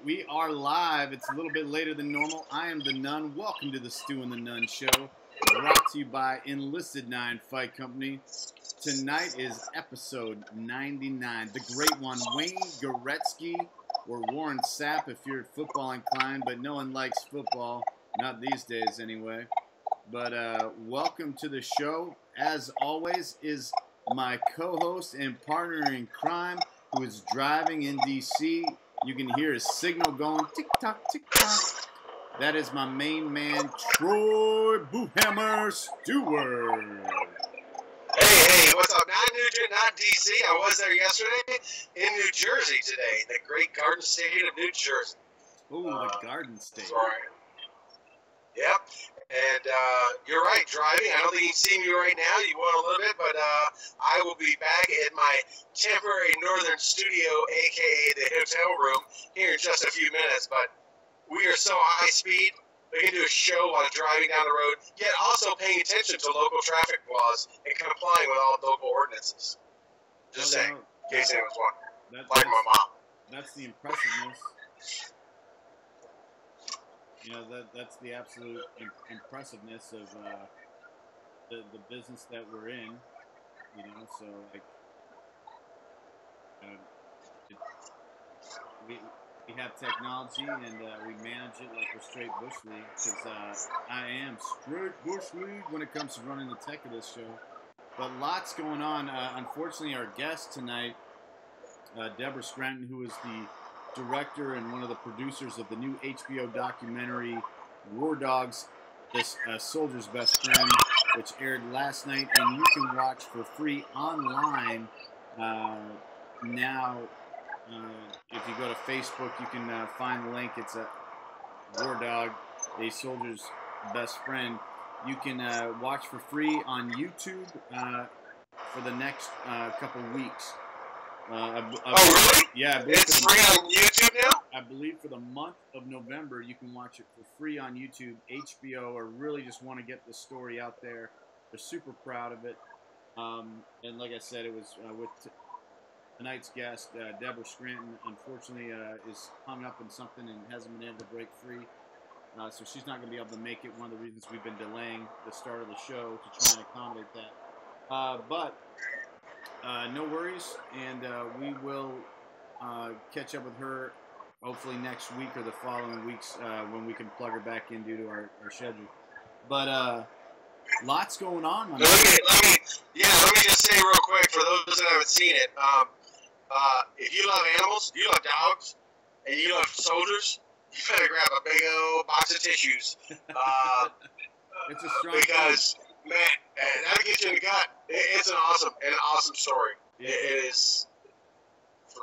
We are live. It's a little bit later than normal. I am the Nunn. Welcome to the Stu and the Nunn Show, brought to you by Enlisted 9 Fight Company. Tonight is episode 99. The great one, Wayne Goretzky, or Warren Sapp if you're football inclined, but no one likes football. Not these days, anyway. But welcome to the show. As always, is my co-host and partner in crime, who is driving in D.C., you can hear his signal going tick-tock, tick-tock. That is my main man, Troy Boohammer Stewart. Hey, what's up? Not D.C. I was there yesterday in New Jersey today, the great Garden State of New Jersey. Ooh, the Garden State. Sorry. Yep. And you're right, driving. I don't think you can see me right now. You want a little bit, but I will be back at my temporary northern studio, a.k.a. the hotel room, here in just a few minutes. But we are so high speed, we can do a show while driving down the road, yet also paying attention to local traffic laws and complying with all local ordinances. Just saying, in case anyone's wondering. Like my mom. That's the impressiveness. You know, that's the absolute impressiveness of the business that we're in. You know, so like we have technology and we manage it like we're straight bush league, because I am straight bush league when it comes to running the tech of this show. But lots going on. Unfortunately, our guest tonight, Deborah Scranton, who is the director and one of the producers of the new HBO documentary War Dogs, this Soldier's Best Friend, which aired last night, and you can watch for free online now. If you go to Facebook, you can find the link. It's a War Dog, a Soldier's Best Friend. You can watch for free on YouTube for the next couple weeks. Really? Yeah. It's free on YouTube now? I believe for the month of November, you can watch it for free on YouTube. HBO, or really just want to get the story out there. They're super proud of it. And like I said, it was with tonight's guest, Deborah Scranton. Unfortunately, is hung up in something and hasn't been able to break free. So she's not going to be able to make it. One of the reasons we've been delaying the start of the show to try and accommodate that. But no worries, and we will catch up with her hopefully next week or the following weeks when we can plug her back in due to our schedule. But lots going on. Let me just say real quick for those that haven't seen it. If you love animals, you love dogs, and you love soldiers, you better grab a big old box of tissues. It's a strong because man, that'll get you in the gut. It's an awesome story. It is,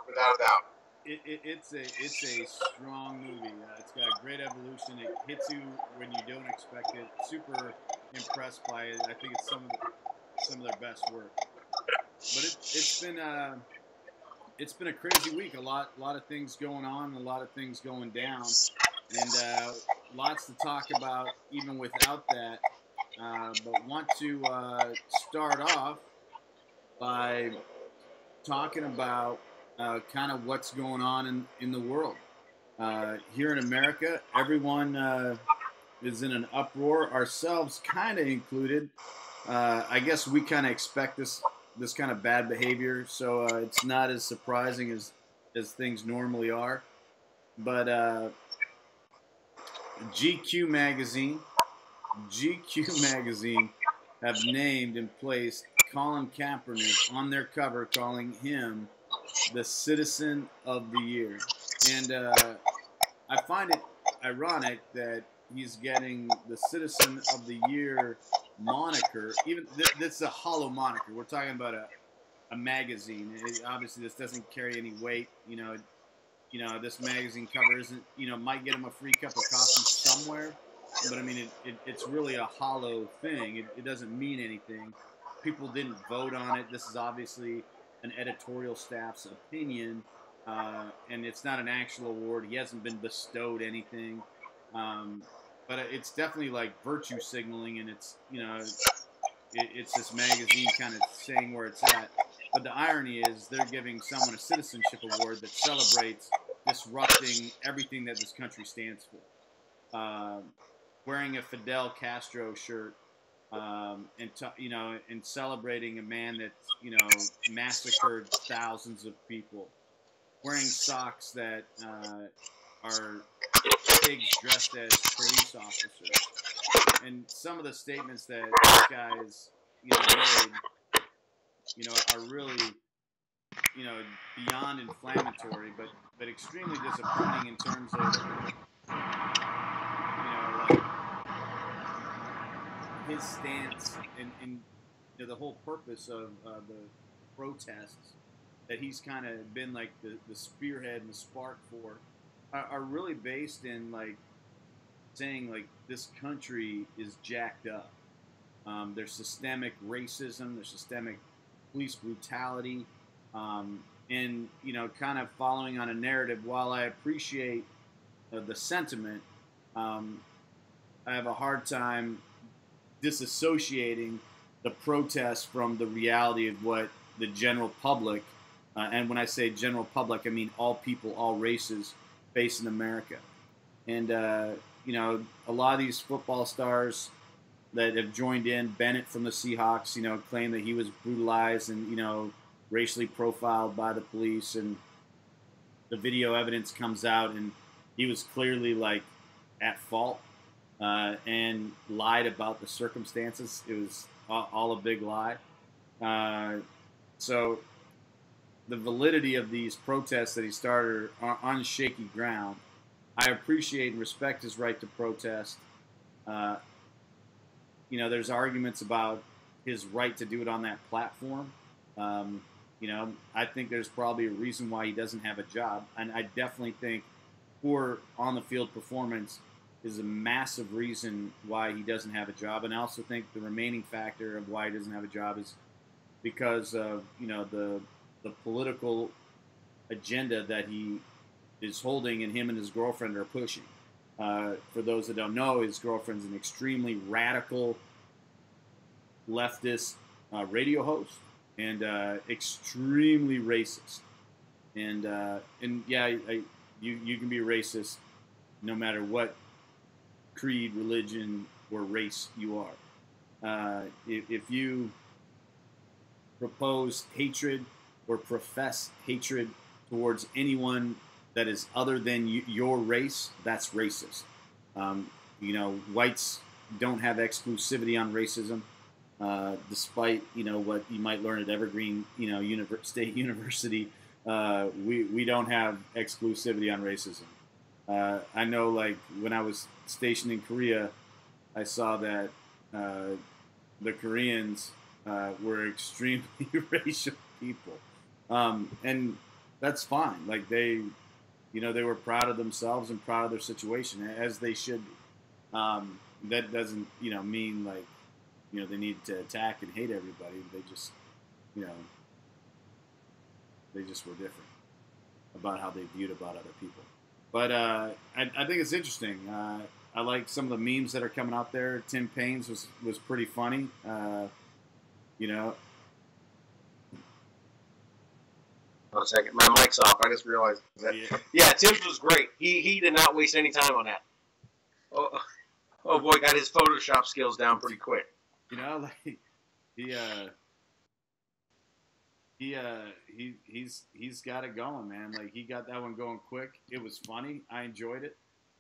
without a doubt. It's a strong movie. It's got a great evolution. It hits you when you don't expect it. Super impressed by it. I think it's some of their best work. But it's been a crazy week. A lot of things going on, a lot of things going down, and lots to talk about even without that. But want to start off by talking about kind of what's going on in the world. Here in America, everyone is in an uproar, ourselves kind of included. I guess we kind of expect this kind of bad behavior, so it's not as surprising as things normally are. But GQ magazine have named and placed Colin Kaepernick on their cover, calling him the Citizen of the Year. And I find it ironic that he's getting the Citizen of the Year moniker. Even that's a hollow moniker. We're talking about a magazine. Obviously, this doesn't carry any weight. You know, this magazine cover isn't. Might get him a free cup of coffee somewhere. But I mean, it's really a hollow thing. It doesn't mean anything. People didn't vote on it. This is obviously an editorial staff's opinion, and it's not an actual award. He hasn't been bestowed anything, but it's definitely like virtue signaling, and it's it's this magazine kind of saying where it's at. But the irony is they're giving someone a citizenship award that celebrates disrupting everything that this country stands for. Wearing a Fidel Castro shirt, and celebrating a man that massacred thousands of people. Wearing socks that are pigs dressed as police officers, and some of the statements that this guy has made, are really beyond inflammatory, but extremely disappointing in terms of like his stance and the whole purpose of the protests that he's kind of been like the spearhead and the spark for are really based in like saying like this country is jacked up. There's systemic racism, there's systemic police brutality, and kind of following on a narrative. While I appreciate the sentiment, I have a hard time disassociating the protest from the reality of what the general public, and when I say general public, I mean all people, all races, face in America. And a lot of these football stars that have joined in, Bennett from the Seahawks, claim that he was brutalized and racially profiled by the police, and the video evidence comes out, and he was clearly like at fault and lied about the circumstances. It was all a big lie. So the validity of these protests that he started are on shaky ground. I appreciate and respect his right to protest. There's arguments about his right to do it on that platform. I think there's probably a reason why he doesn't have a job. And I definitely think poor on-the-field performance is a massive reason why he doesn't have a job. And I also think the remaining factor of why he doesn't have a job is because of, the political agenda that he is holding and him and his girlfriend are pushing. For those that don't know, his girlfriend's an extremely radical leftist radio host and extremely racist. And yeah, you can be racist no matter what creed, religion, or race you are. If you propose hatred or profess hatred towards anyone that is other than your race, that's racist. Whites don't have exclusivity on racism, despite what you might learn at Evergreen, State University. We don't have exclusivity on racism. I know, like when I was stationed in Korea, I saw that the Koreans were extremely racial people, and that's fine. Like they were proud of themselves and proud of their situation, as they should be. That doesn't, mean like, they need to attack and hate everybody. They just, they just were different about how they viewed about other people. But I think it's interesting. I like some of the memes that are coming out there. Tim Payne's was pretty funny. One second, my mic's off. I just realized that. Yeah, Tim's was great. He did not waste any time on that. Oh boy, got his Photoshop skills down pretty quick. Like he's got it going, man. Like he got that one going quick. It was funny. I enjoyed it.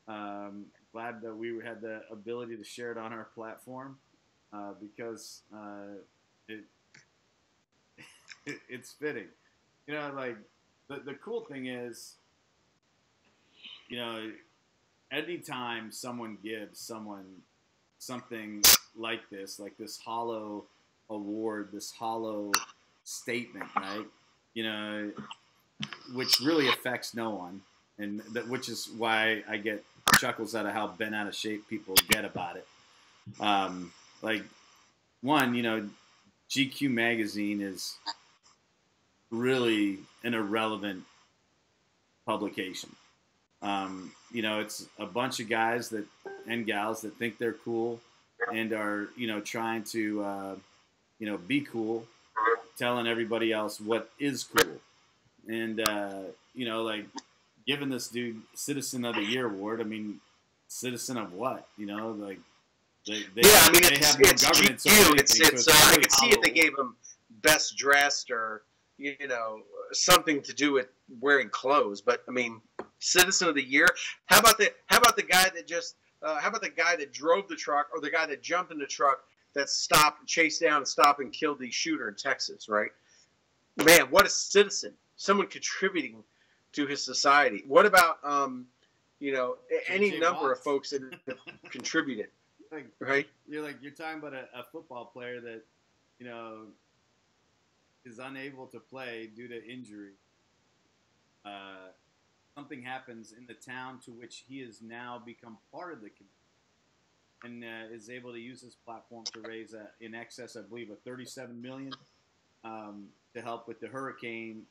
Glad that we had the ability to share it on our platform because it's fitting. Like the cool thing is, anytime someone gives someone something like this hollow award, this hollow statement, right? Which really affects no one, and which is why I get chuckles out of how bent out of shape people get about it. Like one, GQ magazine is really an irrelevant publication. It's a bunch of guys and gals that think they're cool and are, trying to, be cool, telling everybody else what is cool. And, like giving this dude Citizen of the Year award. I mean, citizen of what? You know, like I mean, they have no governance over anything. I could see if they gave him best dressed or something to do with wearing clothes. But I mean, Citizen of the Year. How about the guy that just how about the guy that drove the truck or the guy that jumped in the truck that chased down and stopped and killed the shooter in Texas? Right, man, what a citizen! Someone contributing to his society. What about any number of folks that have contributed? Like, right? You're talking about a football player that is unable to play due to injury. Something happens in the town to which he has now become part of the community, and is able to use his platform to raise in excess, I believe, of $37 million to help with the hurricane.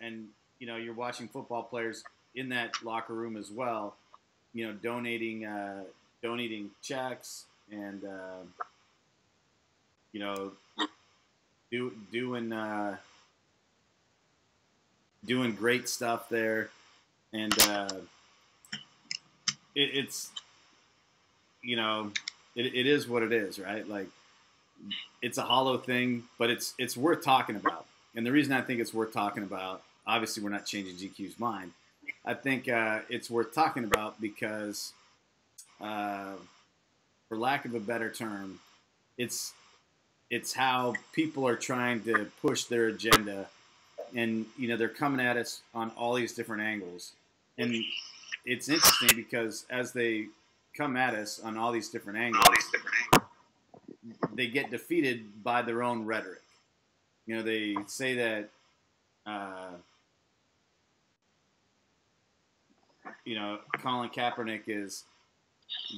And you're watching football players in that locker room as well, donating checks and doing great stuff there, and it is what it is, right? Like, it's a hollow thing, but it's worth talking about. And the reason I think it's worth talking about, obviously we're not changing GQ's mind. I think it's worth talking about because, for lack of a better term, it's how people are trying to push their agenda, and they're coming at us on all these different angles. And it's interesting because as they come at us on all these different angles, they get defeated by their own rhetoric. They say that Colin Kaepernick is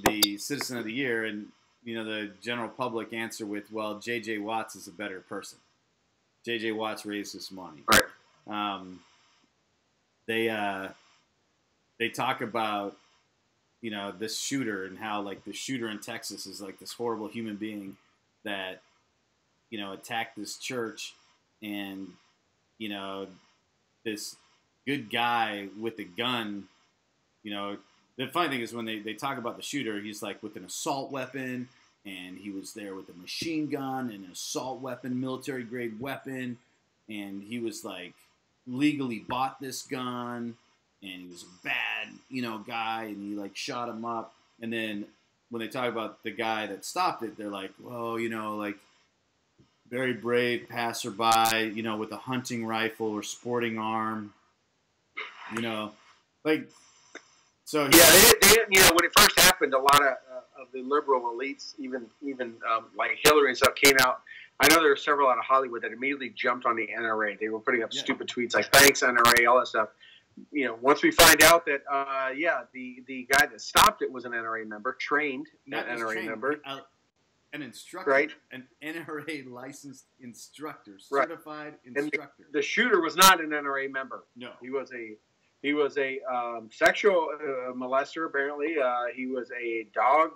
the Citizen of the Year, and the general public answer with, well, J.J. Watts is a better person. J.J. Watts raised this money. Right. They talk about this shooter and how, like, the shooter in Texas is like this horrible human being that attacked this church, and this good guy with a gun. The funny thing is when they talk about the shooter, he's like with an assault weapon, and he was there with a machine gun and an assault weapon, military grade weapon, and he was like legally bought this gun, and he was a bad guy, and he like shot him up. And then when they talk about the guy that stopped it, they're like, well, like very brave passerby, with a hunting rifle or sporting arm, like. So yeah, when it first happened, a lot of the liberal elites, even like Hillary and stuff, came out. I know there were several out of Hollywood that immediately jumped on the NRA. They were putting up stupid tweets like "Thanks NRA," all that stuff. Once we find out that the guy that stopped it was an NRA member, trained member, an instructor, right? An NRA licensed instructor, certified instructor. And the shooter was not an NRA member. No, he was a sexual molester, apparently. He was a dog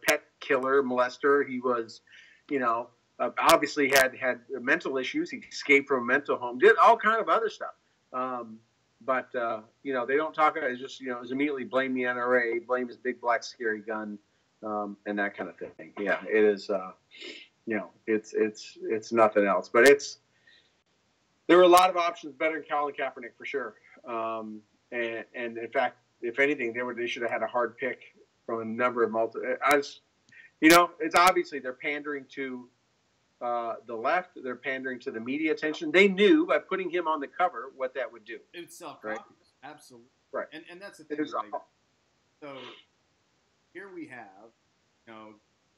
pet killer molester. He was, obviously had mental issues. He escaped from a mental home, did all kind of other stuff. But they don't talk about it. It's just, it's immediately blame the NRA, blame his big black scary gun, and that kind of thing. Yeah, it is, it's nothing else. But there were a lot of options better than Colin Kaepernick for sure. And in fact, if anything, they should have had a hard pick from a number of it's obviously they're pandering to the left. They're pandering to the media attention. They knew by putting him on the cover what that would do. It would sell copies. Right? Absolutely. Right. And that's the thing. So here we have,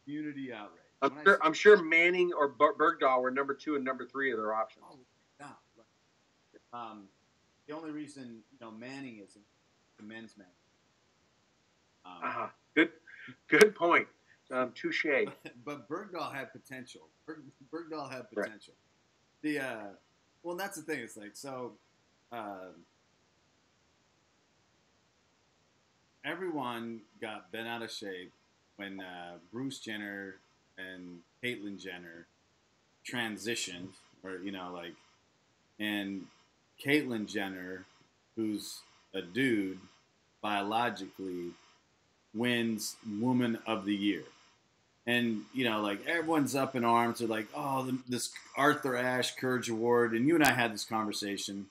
community outrage. I'm sure Manning or Bergdahl were number 2 and number 3 of their options. Oh, yeah. Right. The only reason Manning isn't the men's man. Good point. Touche. But Bergdahl had potential. Bergdahl had potential. Right. Well, that's the thing. It's like, so everyone got bent out of shape when Bruce Jenner and Caitlyn Jenner transitioned, or and Caitlyn Jenner who's a dude biologically, wins Woman of the Year. And, you know, like, everyone's up in arms. They're like, oh, this Arthur Ashe Courage Award. And you and I had this conversation.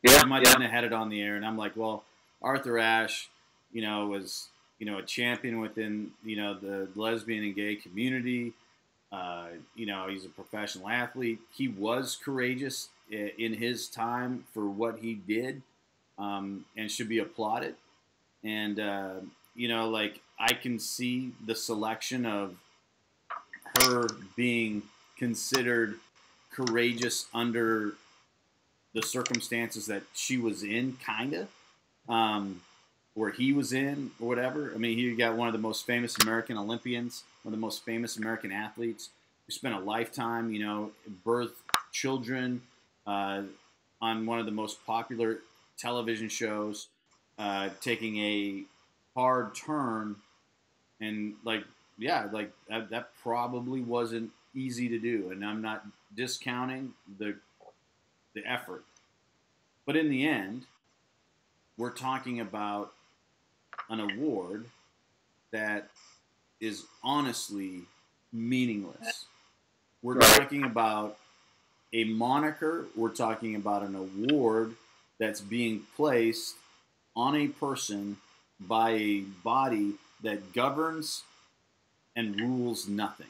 Yeah. I might have had it on the air. And I'm like, well, Arthur Ashe, you know, was, you know, a champion within, you know, the lesbian and gay community. You know, he's a professional athlete. He was courageous in his time for what he did, and should be applauded. And, you know, like, I can see the selection of her being considered courageous under the circumstances that she was in, kind of, where he was in, or whatever. I mean, you got one of the most famous American Olympians, one of the most famous American athletes who spent a lifetime, you know, birthed children on one of the most popular television shows, taking a hard turn. And, like, yeah, like, that probably wasn't easy to do. And I'm not discounting the effort. But in the end, we're talking about an award that is honestly meaningless. We're talking about a moniker. We're talking about an award that's being placed on a person by a body that governs and rules nothing.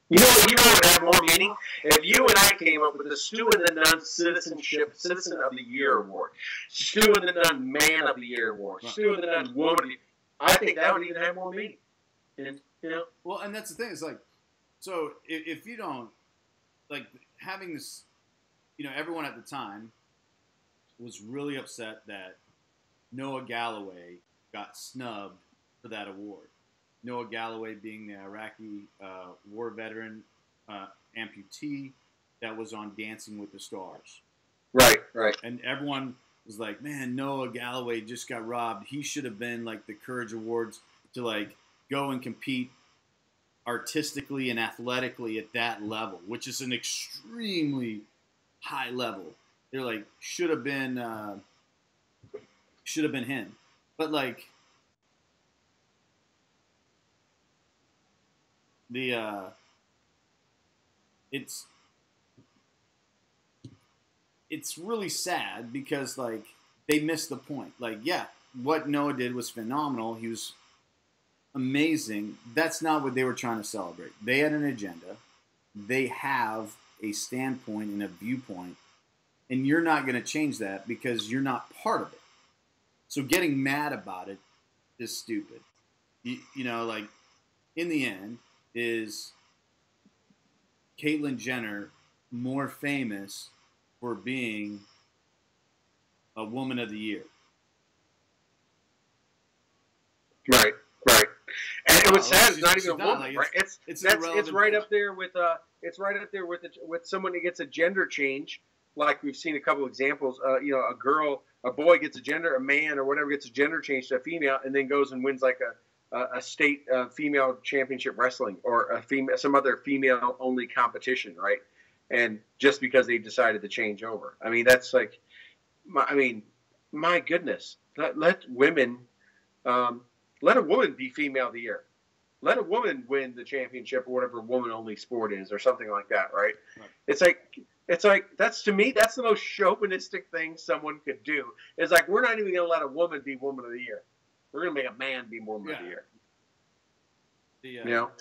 You know what would have more meaning? If you and I came up with the Stu and the Nunn Citizen of the Year Award, Stu and the Nunn Man of the Year Award, Stu and the Nunn Woman of the Year, I think that would even have more meaning. And, you know? Well, and that's the thing. It's like, so if you don't, like, having this, you know, everyone at the time was really upset that Noah Galloway got snubbed for that award. Noah Galloway being the Iraqi war veteran amputee that was on Dancing with the Stars. Right. And everyone was like, man, Noah Galloway just got robbed. He should have been, like, the Courage Awards to, like, go and compete artistically and athletically at that level, which is an extremely high level. They're like, should have been him. But, like, it's really sad because, like, they missed the point. Like, yeah, what Noah did was phenomenal. He was amazing. That's not what they were trying to celebrate. They had an agenda. They have a standpoint and a viewpoint, and you're not going to change that because you're not part of it. So getting mad about it is stupid. You know, like, in the end, is Caitlyn Jenner more famous for being a Woman of the Year? Right. And what's sad is not even a woman, like, right? It's right up there with with someone that gets a gender change, like we've seen a couple examples. You know, a boy gets a man or whatever gets a gender change to a female, and then goes and wins like a state female championship wrestling or some other female only competition, right? And just because they decided to change over, I mean, that's like, my goodness, let women. Let a woman be Female of the Year. Let a woman win the championship or whatever woman-only sport is, or something like that, right? It's like that's, to me, that's the most chauvinistic thing someone could do. It's like, we're not even going to let a woman be Woman of the Year. We're going to make a man be Woman of the Year. You know,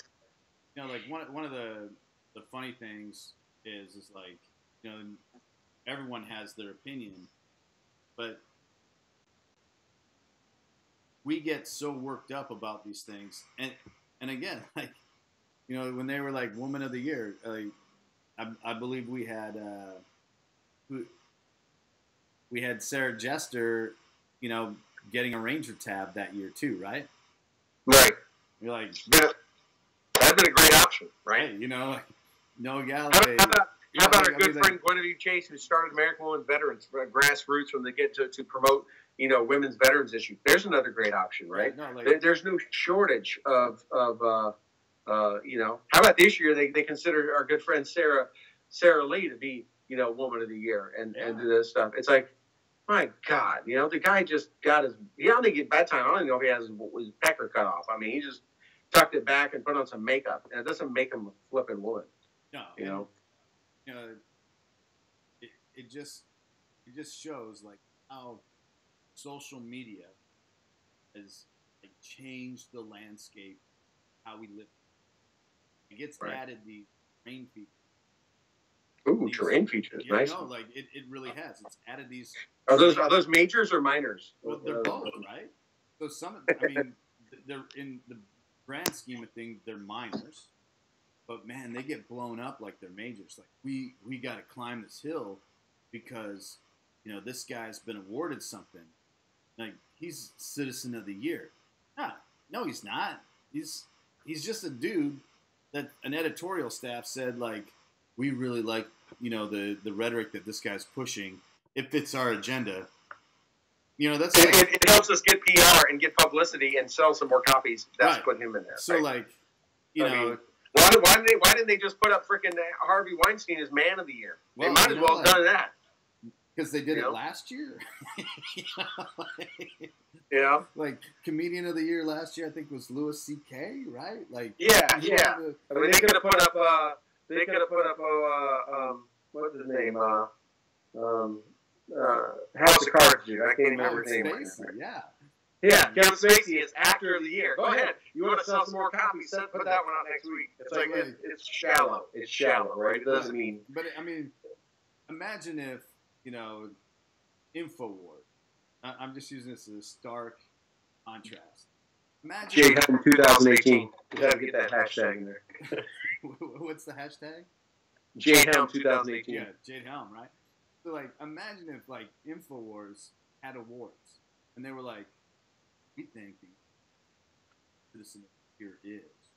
like, one of the funny things is like, you know, everyone has their opinion, but we get so worked up about these things, and again, like, you know, when they were like Woman of the Year, like, I believe we had Sarah Jester, you know, getting a Ranger tab that year too, right? Right. You're like, that'd been a great option, right? Hey, you know, like, Noah Galloway. How about our good friend Guinevere Chase, who started American Women Veterans grassroots from the get to promote, you know, women's veterans issue? There's another great option, right? Yeah, no, like, there's no shortage of you know. How about this year they consider our good friend Sarah Lee to be, you know, Woman of the Year and do this stuff. It's like, My God, the guy just got his. I don't think by that time. I don't even know if he has his pecker cut off. I mean, he just tucked it back and put on some makeup, and it doesn't make him a flipping woman. No, it just shows like how social media has like changed the landscape, how we live. It gets added these terrain features. Ooh, terrain features, nice. No, like it really has. It's added these. Are those majors or minors? Well, they're both, right? So I mean, they're in the grand scheme of things, they're minors, but man, they get blown up like they're majors. Like we got to climb this hill because this guy's been awarded something. Like he's Citizen of the Year. No, he's not. He's just a dude that an editorial staff said like we really like the rhetoric that this guy's pushing. It fits our agenda. That's it helps us get PR and get publicity and sell some more copies. That's putting him in there. So like why didn't they just put up freaking Harvey Weinstein as Man of the Year? They might as well have done that. Because they did it last year. Like Comedian of the Year last year, I think was Louis C.K. Right? Like I mean, they could have put up. What's his name? House of Cards dude. I can't remember his name. Yeah, Kevin Spacey is Actor of the Year. Go ahead. You want to sell some more copies? Put that one out next week. It's like it's shallow. It's shallow, right? It doesn't mean. But I mean, imagine if InfoWars. I'm just using this as a stark contrast. Imagine JHelm 2018. You gotta get that hashtag in there. What's the hashtag? JHelm 2018. Yeah, JHelm, right? So like, imagine if like InfoWars had awards and they were like, we think the Citizen of the Year is,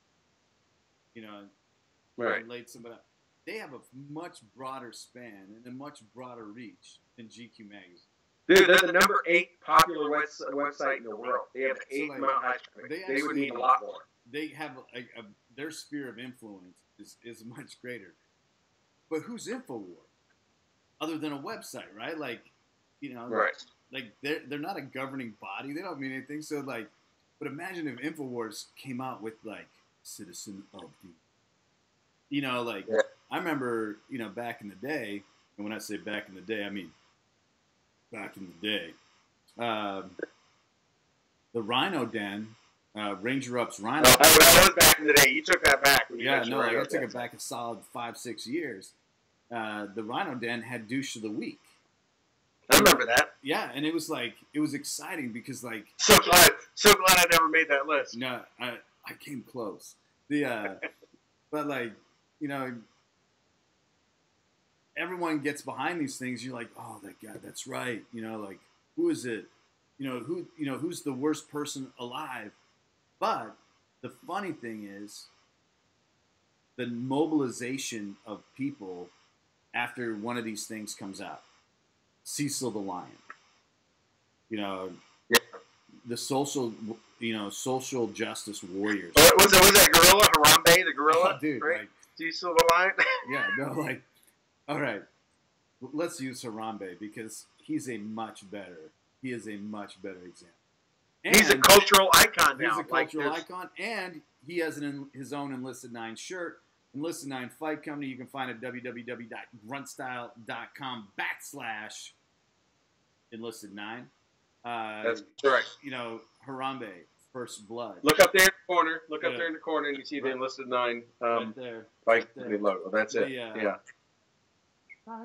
relate somebody else. They have a much broader span and a much broader reach than GQ magazine. Dude, they're the number 8 popular website in the world. They have 8 amount high traffic. They would need a lot more. They have their sphere of influence is much greater. But who's InfoWars? Other than a website, right? Like, right. Like they're not a governing body. They don't mean anything. So like, but imagine if InfoWars came out with like Citizen of the, I remember, back in the day, and when I say back in the day, I mean back in the day, the Rhino Den, Ranger Up's Rhino. Oh, that was back in the day. You took that back. I took it back a solid 5-6 years. The Rhino Den had Douche of the Week. I remember that. Yeah, and it was exciting because like so glad I never made that list. No, I came close. But like everyone gets behind these things. You're like, oh, that guy, that's right. Like who is it? Who's the worst person alive? But the funny thing is the mobilization of people after one of these things comes out. Cecil the Lion. The social justice warriors. Was that gorilla, Harambe the gorilla? Oh, dude, right? Cecil the Lion? All right, let's use Harambe because he is a much better example. And he's a cultural icon now. He's a cultural icon, and he has his own Enlisted 9 shirt. Enlisted 9 Fight Company. You can find it at www.gruntstyle.com/Enlisted9. That's correct. Harambe, First Blood. Look up there in the corner. Look up there in the corner, and you see the Enlisted 9 right there. Fight Company logo. That's it.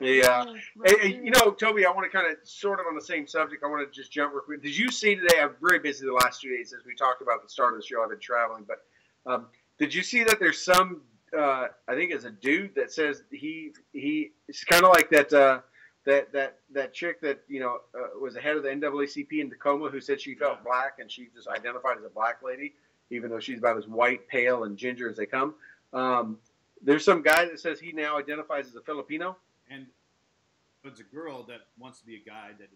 Hey, Toby, I want to kind of sort of on the same subject. I want to just jump real quick. Did you see today? I'm very busy the last 2 days as we talked about at the start of the show. I've been traveling, but did you see that there's some? I think it's a dude that says it's kind of like that chick that was the head of the NAACP in Tacoma who said she felt black and she just identified as a black lady, even though she's about as white, pale, and ginger as they come. There's some guy that says he now identifies as a Filipino. And it's a girl that wants to be a guy that.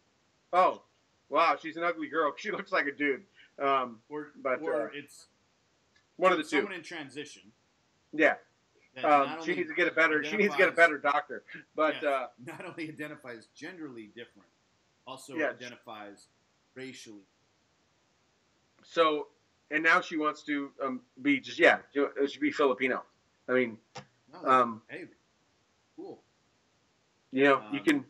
Oh, wow! She's an ugly girl. She looks like a dude. Or it's one of the two. Someone in transition. Yeah. She needs to get a better. She needs to get a better doctor. But not only identifies genderly different, also Yeah. identifies racially. So, and now she wants to be just it should be Filipino. I mean, No, hey, cool. you can.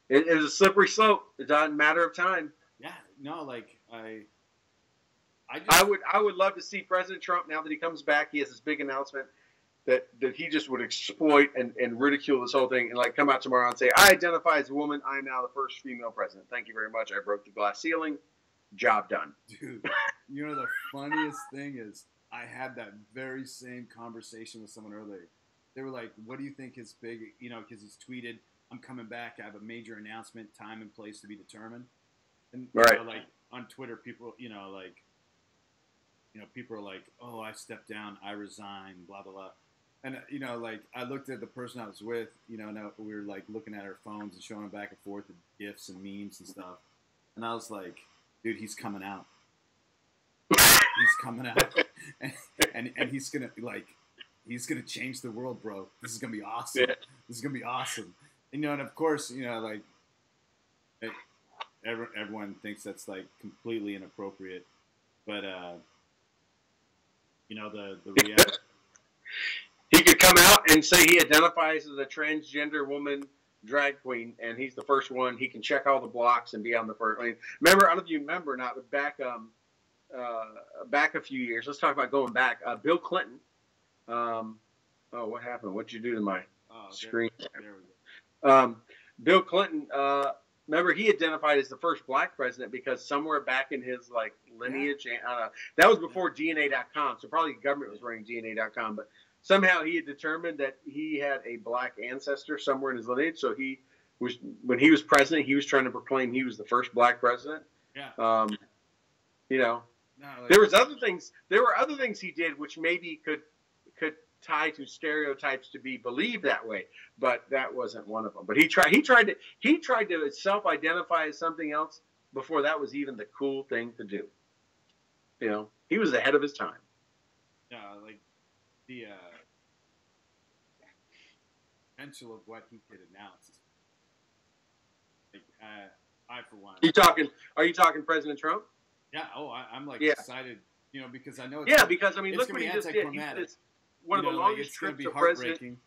It's a slippery slope. It's a matter of time. Yeah, no, like I would love to see President Trump, now that he comes back, he has this big announcement that he just would exploit and ridicule this whole thing, and like come out tomorrow and say, I identify as a woman. I am now the first female president. Thank you very much. I broke the glass ceiling. Job done. Dude, you know the funniest thing is I had that very same conversation with someone earlier. They were like, what do you think is big, because he's tweeted, I'm coming back, I have a major announcement, time and place to be determined. And right. Like on Twitter, people, people are like, oh, I stepped down, I resign, blah, blah, blah. And, like I looked at the person I was with, and we were like looking at our phones and showing back and forth the GIFs and memes and stuff. And I was like, dude, he's coming out. He's coming out. And he's going to he's going to change the world, bro. This is going to be awesome. Yeah. This is going to be awesome. And of course, everyone thinks that's like completely inappropriate. But, the reality. He could come out and say he identifies as a transgender woman drag queen, and he's the first one. He can check all the blocks and be on the first. I mean, remember, I don't know if you remember or not, but back a few years. Let's talk about going back. Bill Clinton. What happened? What'd you do to my screen? There we go. Bill Clinton. Remember, he identified as the first black president because somewhere back in his lineage, that was before DNA.com. So probably the government was running DNA.com, but somehow he had determined that he had a black ancestor somewhere in his lineage. So when he was president, he was trying to proclaim he was the first black president. Yeah. There were other things he did which maybe could tie to stereotypes to be believed that way, but that wasn't one of them. But he tried to self-identify as something else before that was even the cool thing to do. He was ahead of his time. Yeah, like the potential of what he could announce. Like, I for one. Are you talking President Trump? Yeah. Oh, I'm excited. Because I know. Because I mean, look what he just did. It's one of the longest trips to president.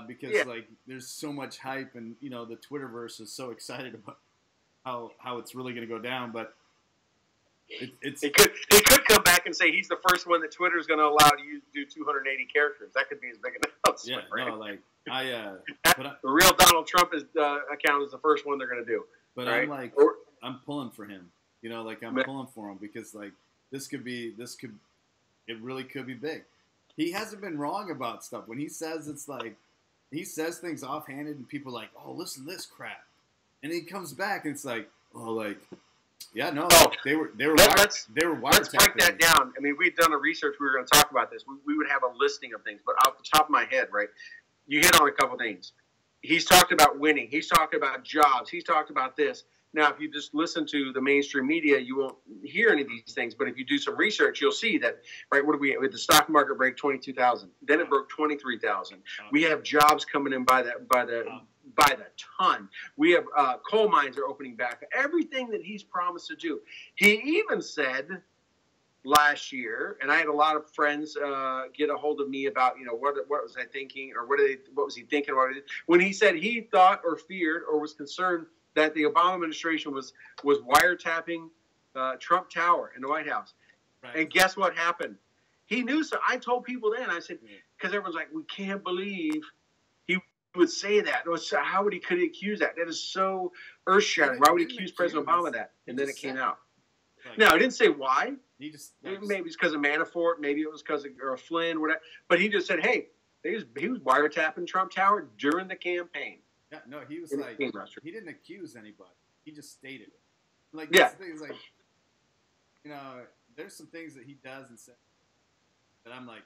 Because there's so much hype, and the Twitterverse is so excited about how it's really going to go down. But he could come back and say he's the first one that Twitter is going to allow to do 280 characters. That could be his big announcement. Yeah, right? The real Donald Trump account is the first one they're going to do. But right? I'm pulling for him. I'm pulling for him because it really could be big. He hasn't been wrong about stuff. When he says he says things offhanded and people are like, oh, listen to this crap. And he comes back and it's like, yeah, no, they were Let's break that me. down. I mean, we've done a research. We were going to talk about this. We would have a listing of things, but off the top of my head, right, you hit on a couple things. He's talked about winning. He's talked about jobs. He's talked about this. Now, if you just listen to the mainstream media, you won't hear any of these things. But if you do some research, you'll see that, right, with the stock market break 22,000. Then it broke 23,000. We have jobs coming in by the ton. We have coal mines are opening back. Everything that he's promised to do. He even said last year, and I had a lot of friends get a hold of me about, what was I thinking, or what was he thinking about it, when he said he thought or feared or was concerned that the Obama administration was wiretapping Trump Tower in the White House. Right. And guess what happened? He knew. So I told people then, I said, because everyone's like, we can't believe he would say that. How could he accuse that? That is so earth-shattering. Why would he accuse President Obama of that? And then it came out. Now, I didn't say why. Maybe it's because of Manafort. Maybe it was because of Flynn. Whatever. But he just said, hey, he was wiretapping Trump Tower during the campaign. Yeah, no, he was he didn't accuse anybody. He just stated it. The thing is there's some things that he does and says that I'm like,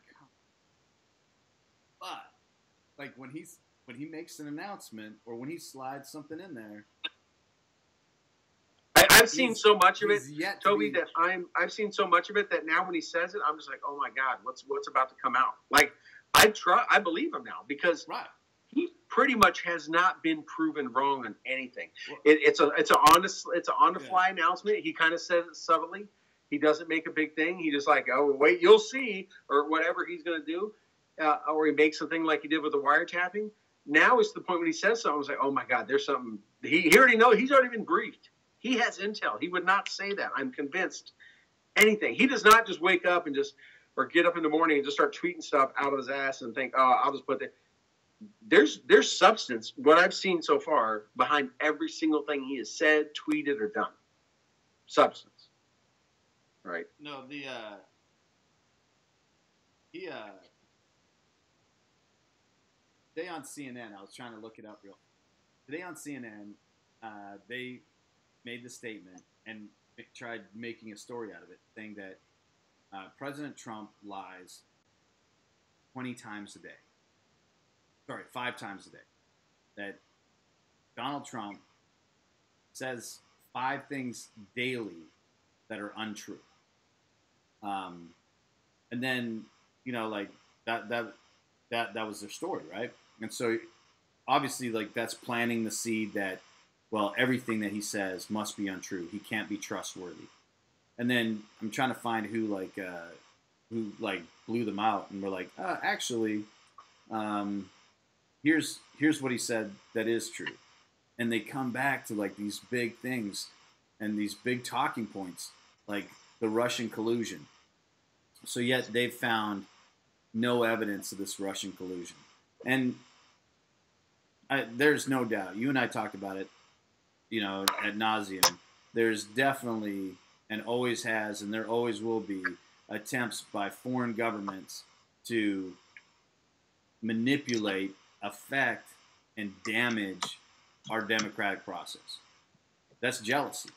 but when he makes an announcement or when he slides something in there, I've seen so much of it, Toby, that I've seen so much of it that now when he says it, I'm just like, oh my God, what's about to come out? Like I believe him now because. Right. he pretty much has not been proven wrong on anything. It's an on the fly announcement. He kind of says it subtly. He doesn't make a big thing. He just like, oh, wait, you'll see, or whatever he's going to do, or he makes something like he did with the wiretapping. Now it's the point when he says something, it's like, oh my God, there's something. He already knows. He's already been briefed. He has intel. He would not say that. I'm convinced. Anything. He does not just wake up and or get up in the morning and just start tweeting stuff out of his ass and think, oh, I'll just put that. There's substance, what I've seen so far, behind every single thing he has said, tweeted, or done. Substance. Right. No, today on CNN, I was trying to look it up real. Today on CNN, they made the statement and tried making a story out of it, saying that President Trump lies 20 times a day. Sorry, 5 times a day. That Donald Trump says 5 things daily that are untrue. And then, like that was their story, right? And so obviously, like, that's planting the seed that, well, everything that he says must be untrue. He can't be trustworthy. And then I'm trying to find who blew them out, and we're like, actually, here's what he said that is true. And they come back to like these big things and these big talking points, like the Russian collusion. So yet they've found no evidence of this Russian collusion. And there's no doubt. You and I talked about it, ad nauseum. There's definitely, and always has, and there always will be, attempts by foreign governments to manipulate, affect, and damage our democratic process. That's jealousy.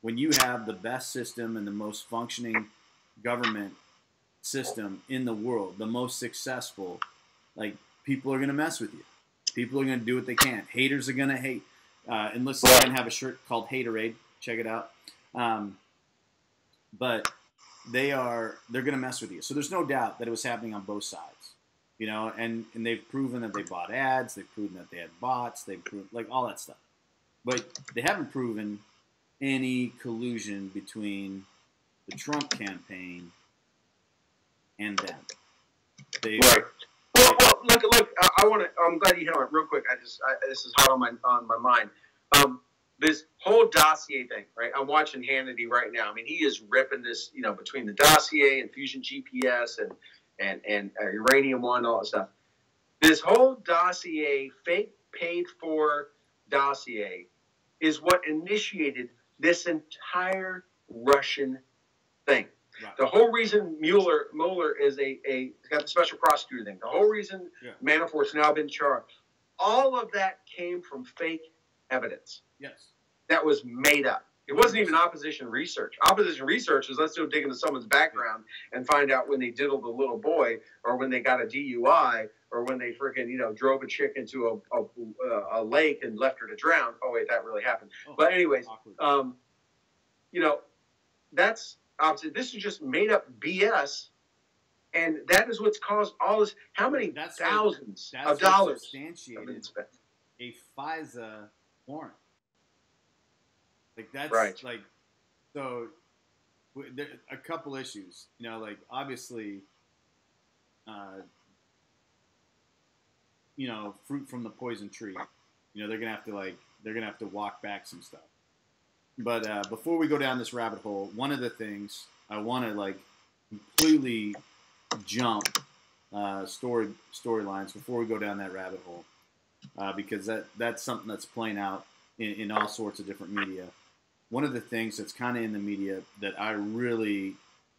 When you have the best system and the most functioning government system in the world, the most successful, like, people are going to mess with you. People are going to do what they can. Haters are going to hate. And listen, I have a shirt called Haterade. Check it out. But they're going to mess with you. So there's no doubt that it was happening on both sides. And they've proven that they bought ads. They've proven that they had bots. They've proven, like, all that stuff. But they haven't proven any collusion between the Trump campaign and them. Right. Well, look. I'm glad you hit on it real quick. This is hot on my mind. This whole dossier thing, right? I'm watching Hannity right now. I mean, he is ripping this, between the dossier and Fusion GPS and Uranium One, all that stuff. This whole dossier, fake paid for dossier, is what initiated this entire Russian thing. Right. The whole reason Mueller is got the special prosecutor thing. The whole reason Manafort's now been charged. All of that came from fake evidence. Yes. That was made up. It wasn't even opposition research. Opposition research is, let's go dig into someone's background and find out when they diddled a little boy, or when they got a DUI, or when they freaking, drove a chick into a lake and left her to drown. Oh wait, that really happened. But anyways, that's obviously, this is just made up BS, and that is what's caused all this. How many thousands of dollars have been spent? A FISA warrant. Like, that's right. Like, so there a couple issues, like, obviously, fruit from the poison tree, they're going to have to walk back some stuff. But before we go down this rabbit hole, one of the things I want to completely jump storylines before we go down that rabbit hole, because that's something that's playing out in all sorts of different media. One of the things that's kind of in the media that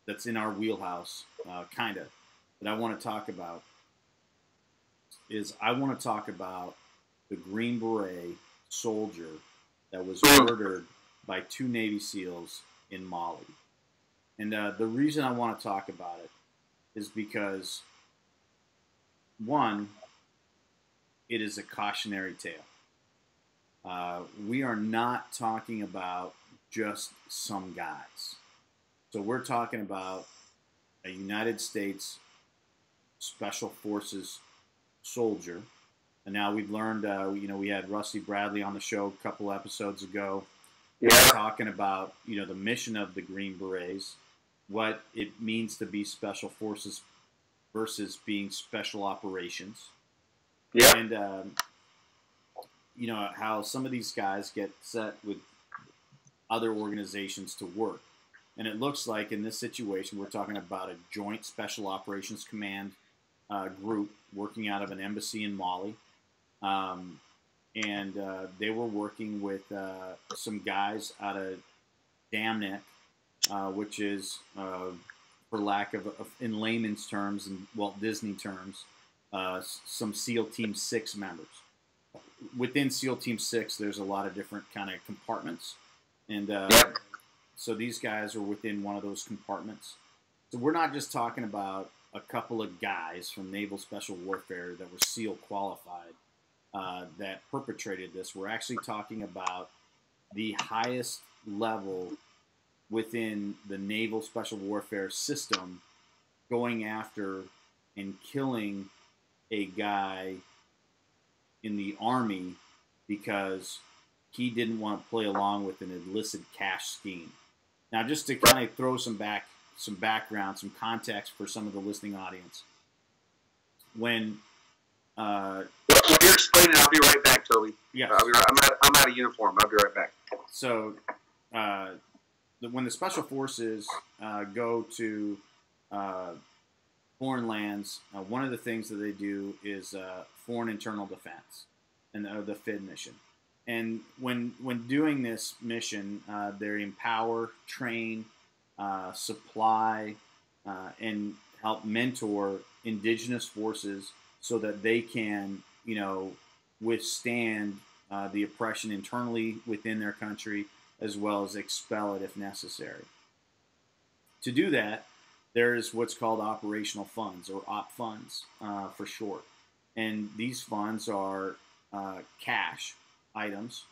that's in our wheelhouse, that I want to talk about is the Green Beret soldier that was murdered by 2 Navy SEALs in Mali. And the reason I want to talk about it is because, one, it is a cautionary tale. We are not talking about just some guys. So we're talking about a United States Special Forces soldier And now we've learned, we had Rusty Bradley on the show a couple episodes ago, Yeah. talking about, the mission of the Green Berets, what it means to be special forces versus being special operations. Yeah. And, how some of these guys get set with other organizations to work. And it looks like in this situation, we're talking about a joint special operations command group working out of an embassy in Mali. And they were working with some guys out of Dam Neck, which is, for lack of, in layman's terms and Walt Disney terms, some SEAL Team 6 members. Within SEAL Team 6, there's a lot of different kind of compartments. And so these guys are within one of those compartments. So we're not just talking about a couple of guys from Naval Special Warfare that were SEAL qualified that perpetrated this. We're actually talking about the highest level within the Naval Special Warfare system going after and killing a guy in the Army because he didn't want to play along with an illicit cash scheme. Now, just to kind of throw some background, some context for some of the listening audience. When you're explaining, I'll be right back, Toby. Yeah, I'm out of uniform. I'll be right back. So, when the special forces go to foreign lands, one of the things that they do is foreign internal defense, and the FID mission. And when doing this mission, they empower, train, supply, and help mentor indigenous forces so that they can, withstand the oppression internally within their country, as well as expel it if necessary. To do that, there's what's called operational funds, or OP funds for short. And these funds are cash items,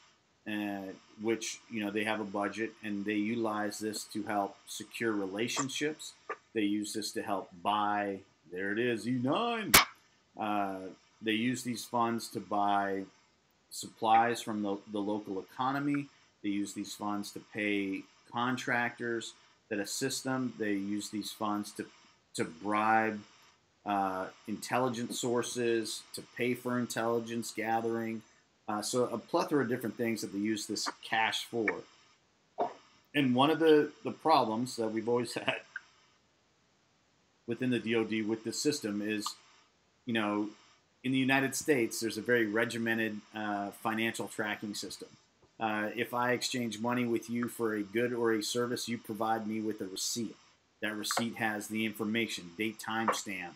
which, they have a budget, and they utilize this to help secure relationships. They use this to help buy, there it is, E9. They use these funds to buy supplies from the local economy. They use these funds to pay contractors that assist them. They use these funds to bribe intelligence sources, to pay for intelligence gathering. So a plethora of different things that they use this cash for. And one of the problems that we've always had within the DoD with this system is, in the United States, there's a very regimented financial tracking system. If I exchange money with you for a good or a service, you provide me with a receipt. That receipt has the information, date, timestamp.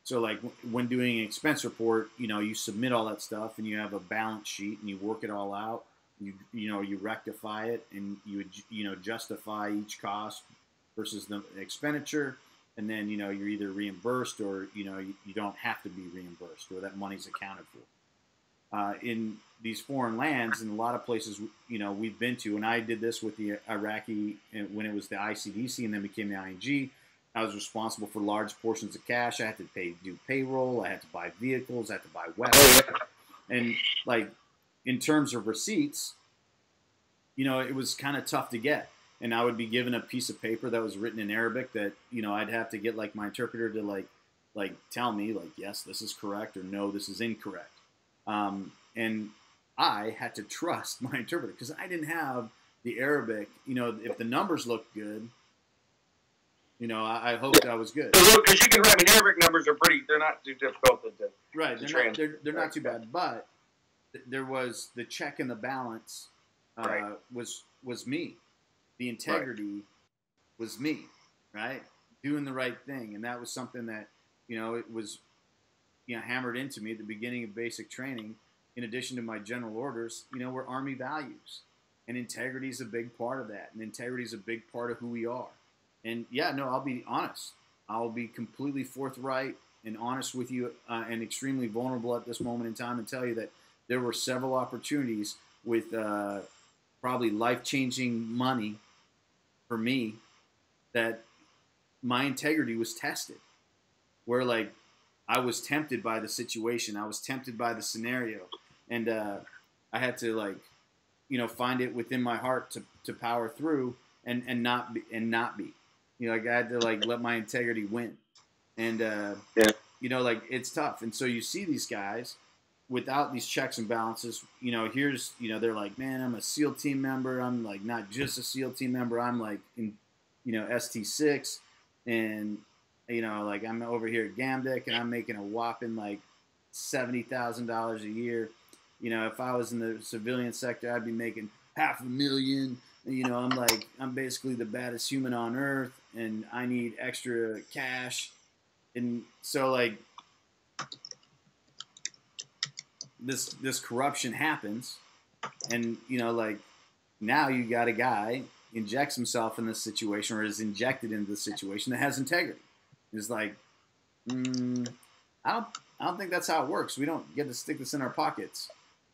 So like when doing an expense report, you submit all that stuff and you have a balance sheet and you work it all out. You rectify it and you justify each cost versus the expenditure. And then, you're either reimbursed or, you don't have to be reimbursed, or that money's accounted for. In these foreign lands, in a lot of places, we've been to, and I did this with the Iraqi when it was the ICDC and then became the ING. I was responsible for large portions of cash. I had to do payroll. I had to buy vehicles. I had to buy weapons. And like in terms of receipts, it was kind of tough to get. And I would be given a piece of paper that was written in Arabic that, I'd have to get like my interpreter to like tell me like, yes, this is correct, or no, this is incorrect. And I had to trust my interpreter because I didn't have the Arabic. If the numbers looked good, I hoped I was good. Because you can write, Arabic numbers are they're not too difficult to right. They're not too bad, but there was the check and the balance was me. The integrity was me, right? Doing the right thing. And that was something that, it was, hammered into me at the beginning of basic training. In addition to my general orders, were Army values. And integrity is a big part of that. And integrity is a big part of who we are. And I'll be honest. I'll be completely forthright and honest with you and extremely vulnerable at this moment in time and tell you that there were several opportunities with probably life-changing money for me that my integrity was tested. Where like I was tempted by the situation. I was tempted by the scenario, and I had to like, find it within my heart to power through and not be. Like I had to like let my integrity win, and like it's tough. And so you see these guys without these checks and balances. Here's they're like, man, I'm a SEAL team member. I'm like not just a SEAL team member. I'm like in ST6, and like I'm over here at Gamdick, and I'm making a whopping like $70,000 a year. If I was in the civilian sector, I'd be making $500,000. I'm basically the baddest human on earth, and I need extra cash. And so like this corruption happens, and like now you got a guy injects himself in this situation, or is injected into the situation, that has integrity. It's like, I don't think that's how it works. We don't get to stick this in our pockets.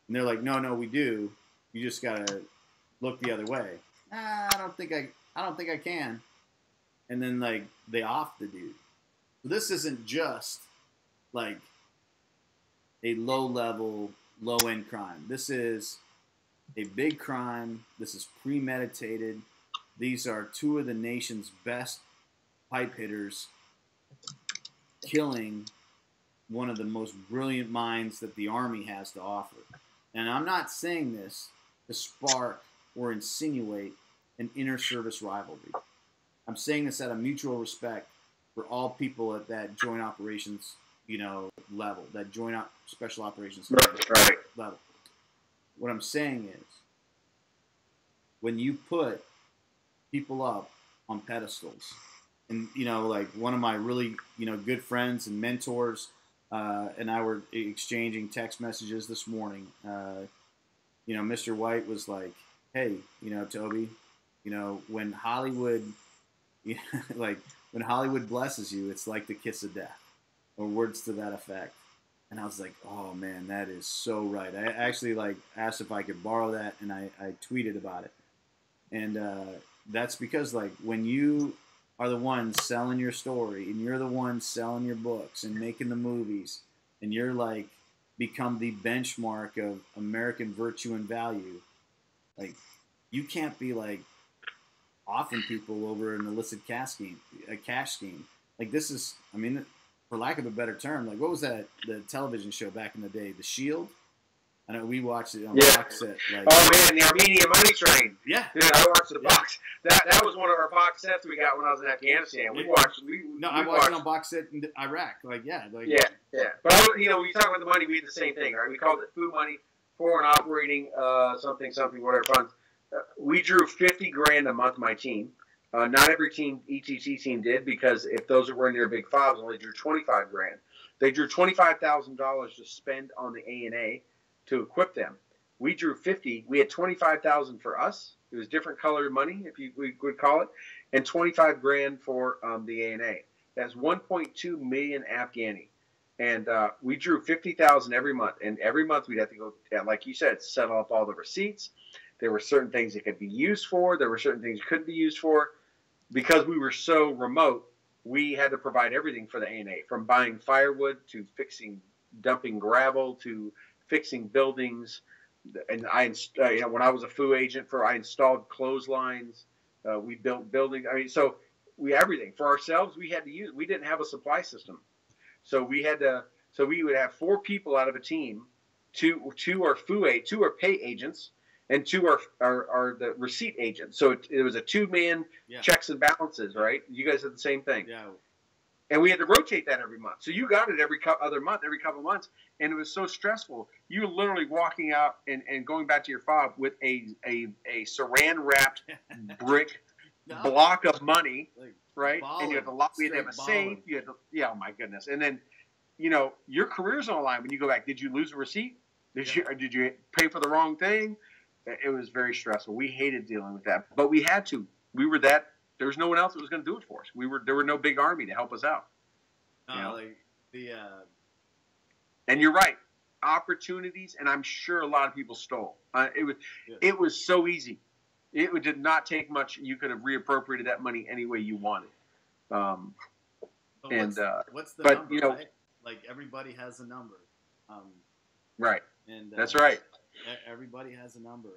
And they're like, no, we do. You just gotta look the other way. I don't think I can. And then like they off the dude. So this isn't just like a low-level, low-end crime. This is a big crime. This is premeditated. These are two of the nation's best pipe hitters killing one of the most brilliant minds that the Army has to offer. And I'm not saying this to spark or insinuate an inter-service rivalry. I'm saying this out of mutual respect for all people at that joint operations, level, that joint special operations level. What I'm saying is, when you put people up on pedestals, and like one of my really good friends and mentors and I were exchanging text messages this morning. Mr. White was like, hey, Toby, when Hollywood like when Hollywood blesses you, it's like the kiss of death, or words to that effect. And I was like, oh man, that is so right. I actually like asked if I could borrow that, and I tweeted about it. And that's because like when you are the one selling your story, and you're the one selling your books and making the movies, and you're like become the benchmark of American virtue and value, like you can't be like offing people over an illicit cash scheme. Like this is, for lack of a better term, like what was that, the television show back in the day, The Shield? I know we watched it on box set. Like, oh man, the Armenian Money Train. Yeah, I watched the box. That was one of our box sets we got when I was in Afghanistan. I watched it on box set in Iraq. Like yeah. But when you talk about the money, we did the same thing, right? We called it food money, foreign operating something whatever funds. We drew $50,000 a month. My team. Not every team, ETC team did, because if those were in their big fobs, only drew $25,000. They drew $25,000 to spend on the A&A to equip them. We drew 50. We had 25,000 for us. It was different colored money, if we would call it, and $25,000 for the A&A. That's 1.2 million Afghani, and we drew 50,000 every month. And every month we'd have to go, like you said, settle up all the receipts. There were certain things that could be used for. There were certain things that couldn't be used for. Because we were so remote, we had to provide everything for the A&A, from buying firewood to dumping gravel to fixing buildings. And when I was a FOO agent, I installed clotheslines. We built buildings. So everything for ourselves. We had to use. We didn't have a supply system, so we had to. So we would have 4 people out of a team. Two are FOO, 2 are pay agents, and 2 are the receipt agents. So it was a 2-man checks and balances, right? You guys did the same thing. Yeah. And we had to rotate that every month. So you got it every other month, every couple of months. And it was so stressful. You were literally walking out and going back to your fob with a saran-wrapped brick block of money, like, right? Balling, and you had to lock. We had to have a safe. You had to, oh my goodness! And then, your career's on the line when you go back. Did you lose a receipt? Did you pay for the wrong thing? It was very stressful. We hated dealing with that, but we had to. We were that. There was no one else that was going to do it for us. There were no big army to help us out. And you're right. Opportunities, and I'm sure a lot of people stole. It was so easy. It did not take much. You could have reappropriated that money any way you wanted. What's the number, right? like everybody has a number. Right. And that's right. Everybody has a number.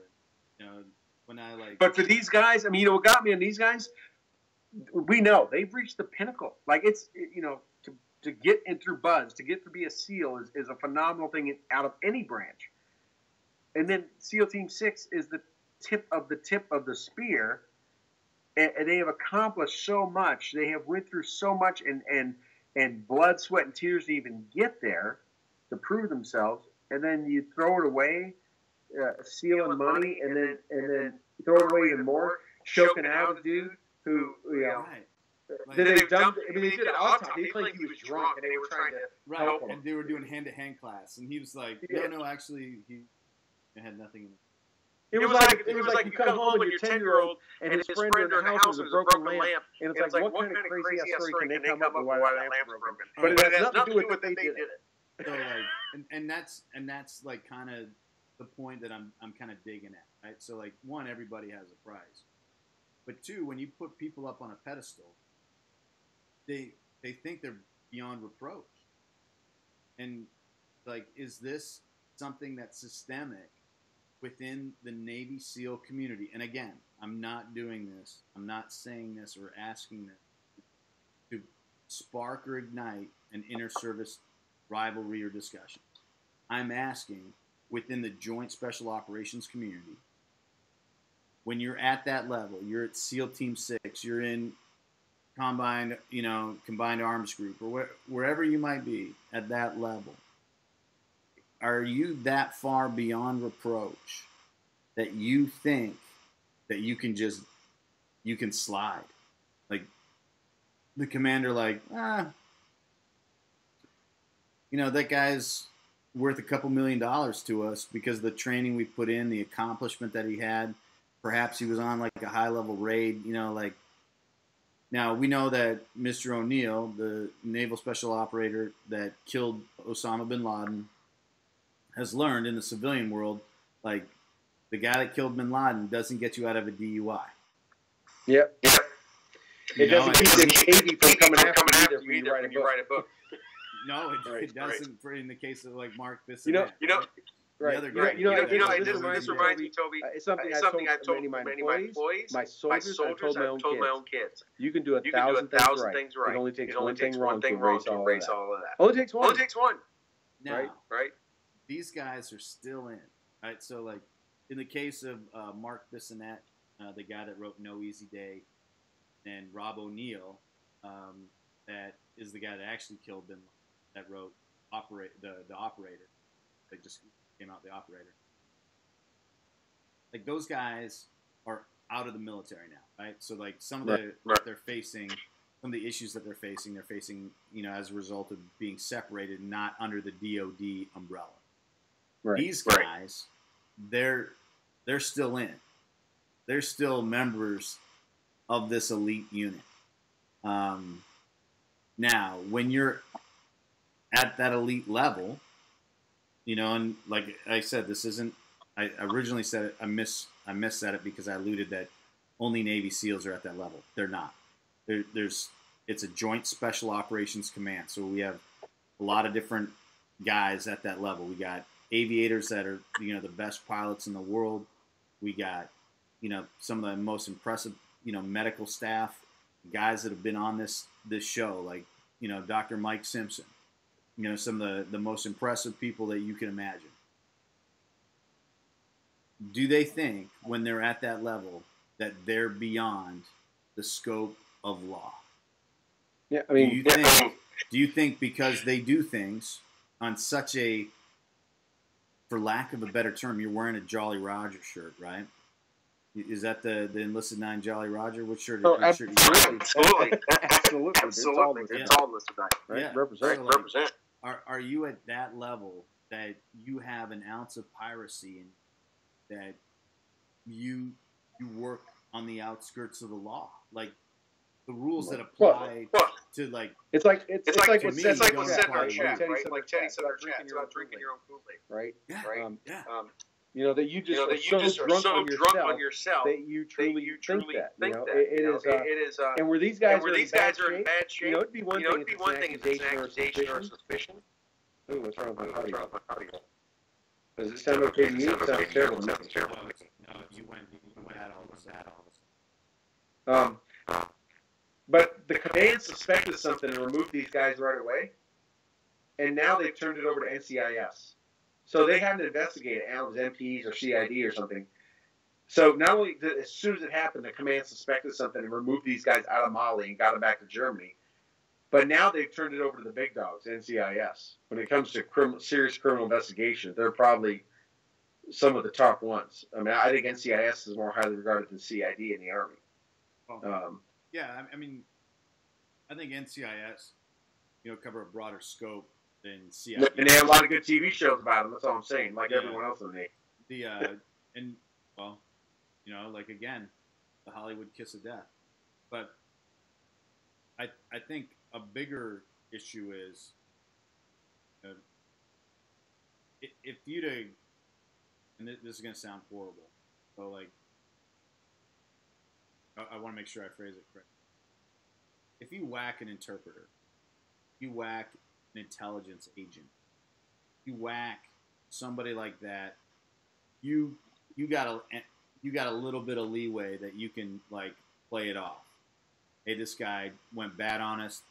You know, when I like. But for these guys, I mean, you know, what got me on these guys, we know they've reached the pinnacle. Like to get in through Buds, to get to be a SEAL is a phenomenal thing out of any branch. And then SEAL Team 6 is the tip of the spear, and they have accomplished so much. They have went through so much and blood, sweat, and tears to even get there, to prove themselves. And then you throw it away, stealing money, and then throw it away even more, choking out a dude who, you know. Right. They did an autopsy. They claimed he was drunk, and they were trying to help him. And they were doing hand-to-hand class, and he was like, "No, actually, he had nothing in it." It was like you come home and your 10-year-old and his friend are in the house with a broken lamp, and it's like, what kind of crazy ass story can they come up with why that lamp's broken? But it has nothing to do with that they did it. So like, and that's like kind of the point that I'm kind of digging at, right? So like, one, everybody has a prize, but two, when you put people up on a pedestal, they think they're beyond reproach. And like, is this something that's systemic within the Navy SEAL community? And again, I'm not doing this. I'm not saying this or asking this to spark or ignite an inter-service rivalry or discussion. I'm asking within the Joint Special Operations community, when you're at that level, you're at SEAL Team 6, you're in Combined Arms Group, or wherever you might be at that level, are you that far beyond reproach that you think that you can slide? Like the commander, like, that guy's worth a couple $1 million to us because of the training we put in, the accomplishment that he had. Perhaps he was on like a high level raid, like. Now, we know that Mr. O'Neill, the naval special operator that killed Osama bin Laden, has learned in the civilian world, like, the guy that killed bin Laden doesn't get you out of a DUI. Yep. It doesn't keep the Navy from coming after you when you write a book. No, it doesn't. In the case of, like, Mark Bissett. Right. This reminds me, Toby. It's something I told many of my employees, my soldiers, I told my own kids. You can do a thousand things right. It only takes one thing wrong to erase all of that. Only takes one. Now, right? These guys are still in. Right. So, like, in the case of Mark Bissonnette, the guy that wrote No Easy Day, and Rob O'Neill, that is the guy that actually killed bin Laden, that wrote the Operator. They just came out, the Operator. Like, those guys are out of the military now, right? So, like, some of they're facing, some of the issues that they're facing, as a result of being separated, not under the DOD umbrella. Right. These guys, they're still in. They're still members of this elite unit. Now, when you're at that elite level, and like I said, this isn't. I originally said it. I missaid it because I alluded that only Navy SEALs are at that level. They're not. It's a Joint Special Operations Command, so we have a lot of different guys at that level. We got aviators that are the best pilots in the world. We got some of the most impressive medical staff, guys that have been on this show, like Dr. Mike Simpson. Some of the most impressive people that you can imagine. Do they think when they're at that level that they're beyond the scope of law? Yeah, I mean, do you think because they do things on such a, for lack of a better term, you're wearing a Jolly Roger shirt, right? Is that the Enlisted 9 Jolly Roger? What shirt? Absolutely. It's all Enlisted 9, right? Yeah. Represent. Are you at that level that you have an ounce of piracy and that you work on the outskirts of the law, like the rules that apply to like? It's like what's said in our chat, right? Like Teddy said in our chat, about drinking your own Kool-Aid, right? Yeah. Right. That you just are so drunk on yourself that you truly think that. It is. And where these guys are in bad shape, it'd be one thing if it's an accusation or a suspicion. Ooh, what's wrong with my audio? Does it sound okay to you? It sounds terrible. No, you went at all this. But the command suspected something and removed these guys right away, and now they've turned it over to NCIS. So they haven't investigated Allen's MPs or CID or something. So not only as soon as it happened, the command suspected something and removed these guys out of Mali and got them back to Germany, but now they've turned it over to the big dogs, NCIS. When it comes to serious criminal investigation, they're probably some of the top ones. I mean, I think NCIS is more highly regarded than CID in the Army. Yeah, I mean, I think NCIS, cover a broader scope than CID. And they have a lot of good TV shows about them. That's all I'm saying. Like everyone else in the again, the Hollywood kiss of death. But I think a bigger issue is if you'd have, and this is going to sound horrible, so I want to make sure I phrase it correctly. If you whack an interpreter, you whack an intelligence agent, you whack somebody like that, you got a little bit of leeway that you can play it off. Hey, this guy went bad on us.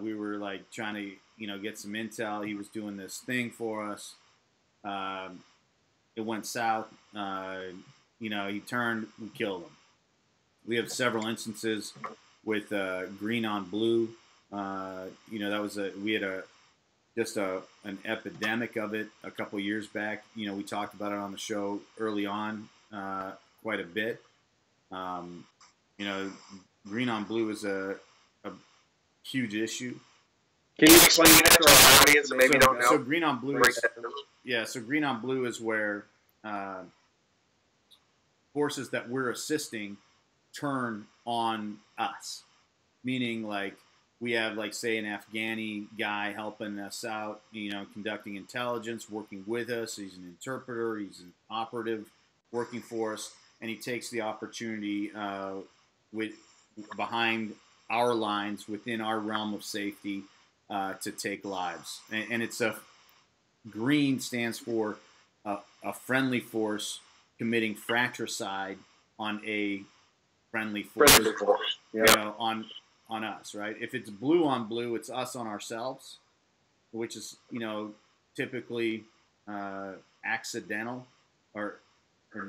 We were trying to get some intel. He was doing this thing for us. It went south. He turned. We killed him. We have several instances with green on blue. That was we had an epidemic of it a couple years back. We talked about it on the show early on quite a bit. Green on blue is a huge issue. Can you explain that to our audience that maybe don't know? So green on blue so green on blue is where forces that we're assisting turn on us. Meaning we have say an Afghani guy helping us out, conducting intelligence, working with us. He's an interpreter, he's an operative working for us, and he takes the opportunity behind our lines within our realm of safety to take lives. And it's green stands for a friendly force committing fratricide on a friendly force. Yeah. On us, right? If it's blue on blue, it's us on ourselves, which is typically accidental or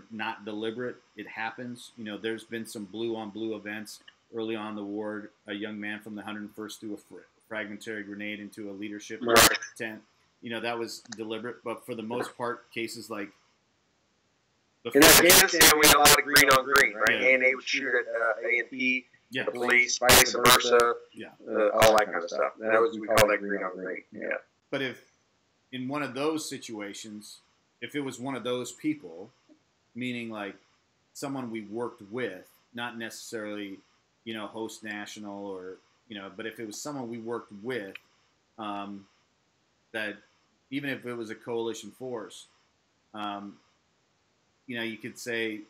not deliberate. It happens. There's been some blue on blue events early on in the war. A young man from the 101st threw a fragmentary grenade into a leadership tent. That was deliberate, but for the most part, cases like in Afghanistan, we had a lot of green on green, right? Yeah. And they would shoot at A&P, the police, vice versa, all that kind of stuff. And that was, we call that green on green. Yeah. But if in one of those situations, if it was one of those people, meaning someone we worked with, not necessarily, host national or, but if it was someone we worked with, that even if it was a coalition force, you could say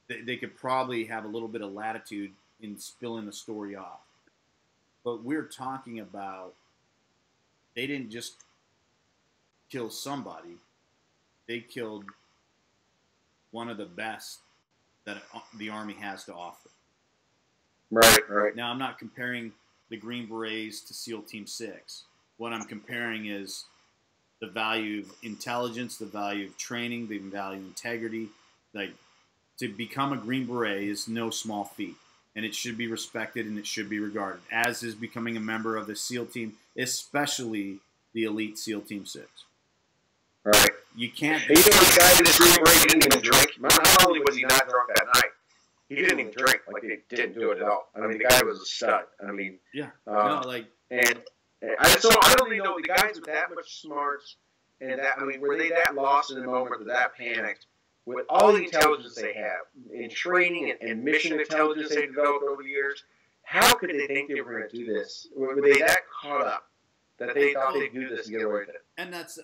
they could probably have a little bit of latitude in spilling the story off. But we're talking about they didn't just kill somebody. They killed one of the best that the Army has to offer. Right. Now, I'm not comparing the Green Berets to SEAL Team 6. What I'm comparing is the value of intelligence, the value of training, the value of integrity. To become a Green Beret is no small feat, and it should be respected and it should be regarded, as is becoming a member of the SEAL team, especially the elite SEAL Team 6. Right. You can't. The guy in the Green Beret didn't even drink. Not only was he not drunk that night, he didn't even drink. He didn't do it at all. I mean, the guy was a stud. I mean, yeah. And so I don't even know the guys with that much smarts and that. I mean, were they that lost in the moment or that panicked? With all the intelligence they have in training and mission intelligence they've developed over the years, how could they think they were going to do this? Were they that caught up that they thought they'd do this and get away with it? And that's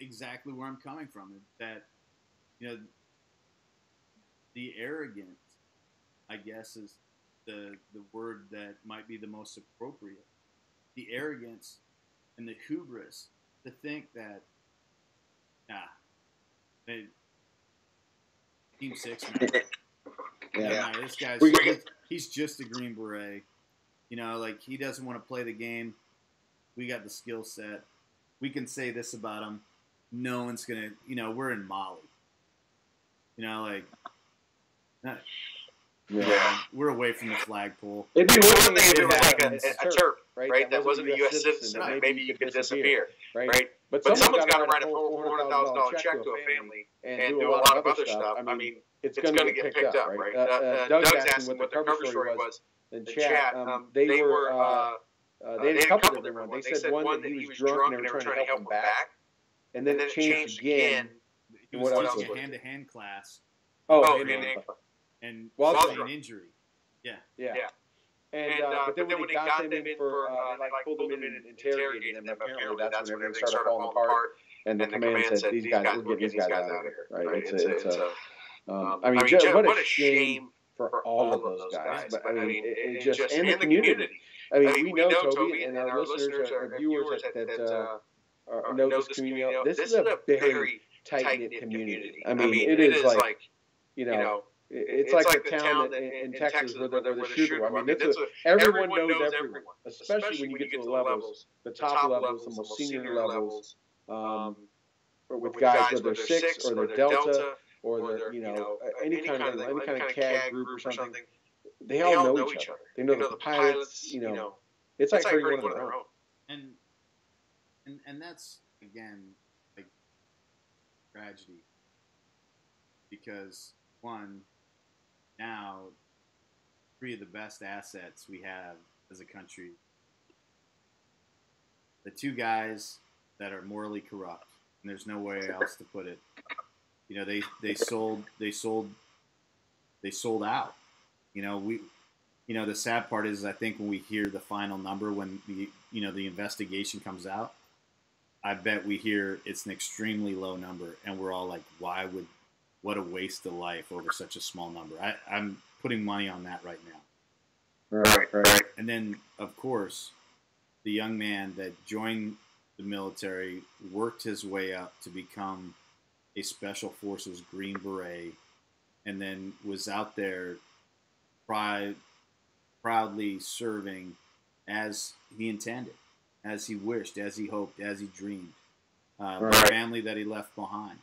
exactly where I'm coming from. That you know, the arrogance, I guess, is the word that might be the most appropriate. The arrogance and the hubris to think that, nah, hey, Team Six, man. Yeah. Nah, this guy's he's just a Green Beret. You know, like he doesn't want to play the game. We got the skill set. We can say this about him. No one's gonna. You know, we're in Mali. You know, like. We're away from the flagpole. It'd be one thing if it was like a Terp, right? That wasn't a U.S. citizen. Right. Maybe you could disappear, right? But someone's got to write a $400,000 check to a family and do a lot of other stuff. I mean, it's going to get picked up, right? Doug's asking what the cover story was in chat. They had a couple different ones. They said one that he was drunk and they were trying to help him back, and then it changed again. He was teaching a hand-to-hand class. Hand-to-hand. And while an injury. Yeah. And but then when they got them in for, like pulled them in and interrogated them, apparently that's when everything started falling apart. And the command said, "These guys, we're getting these guys out of here." Right? I mean, what a shame for all of those guys. But I mean, it just and the community. I mean, we know Toby and our listeners, our viewers that know this community. This is a very tight knit community. I mean, it is like, you know. It's like the town in Texas where the shooter. I mean, everyone knows everyone, especially when you get to the levels, the top levels, the most senior levels, with guys, whether they're 6 or they're Delta or they're, any kind of CAG group or something. They all know each other. They know the pilots. It's like hurting one of their own. And that's again like tragedy because one. Now, 3 of the best assets we have as a country, the 2 guys that are morally corrupt, and there's no way else to put it. You know, they sold out. The sad part is I think when we hear the final number, when the investigation comes out, I bet we hear it's an extremely low number, and we're all like, what a waste of life over such a small number. I'm putting money on that right now. Right. And then, of course, the young man that joined the military worked his way up to become a Special Forces Green Beret and then was out there proudly serving as he intended, as he wished, as he hoped, as he dreamed. The family that he left behind.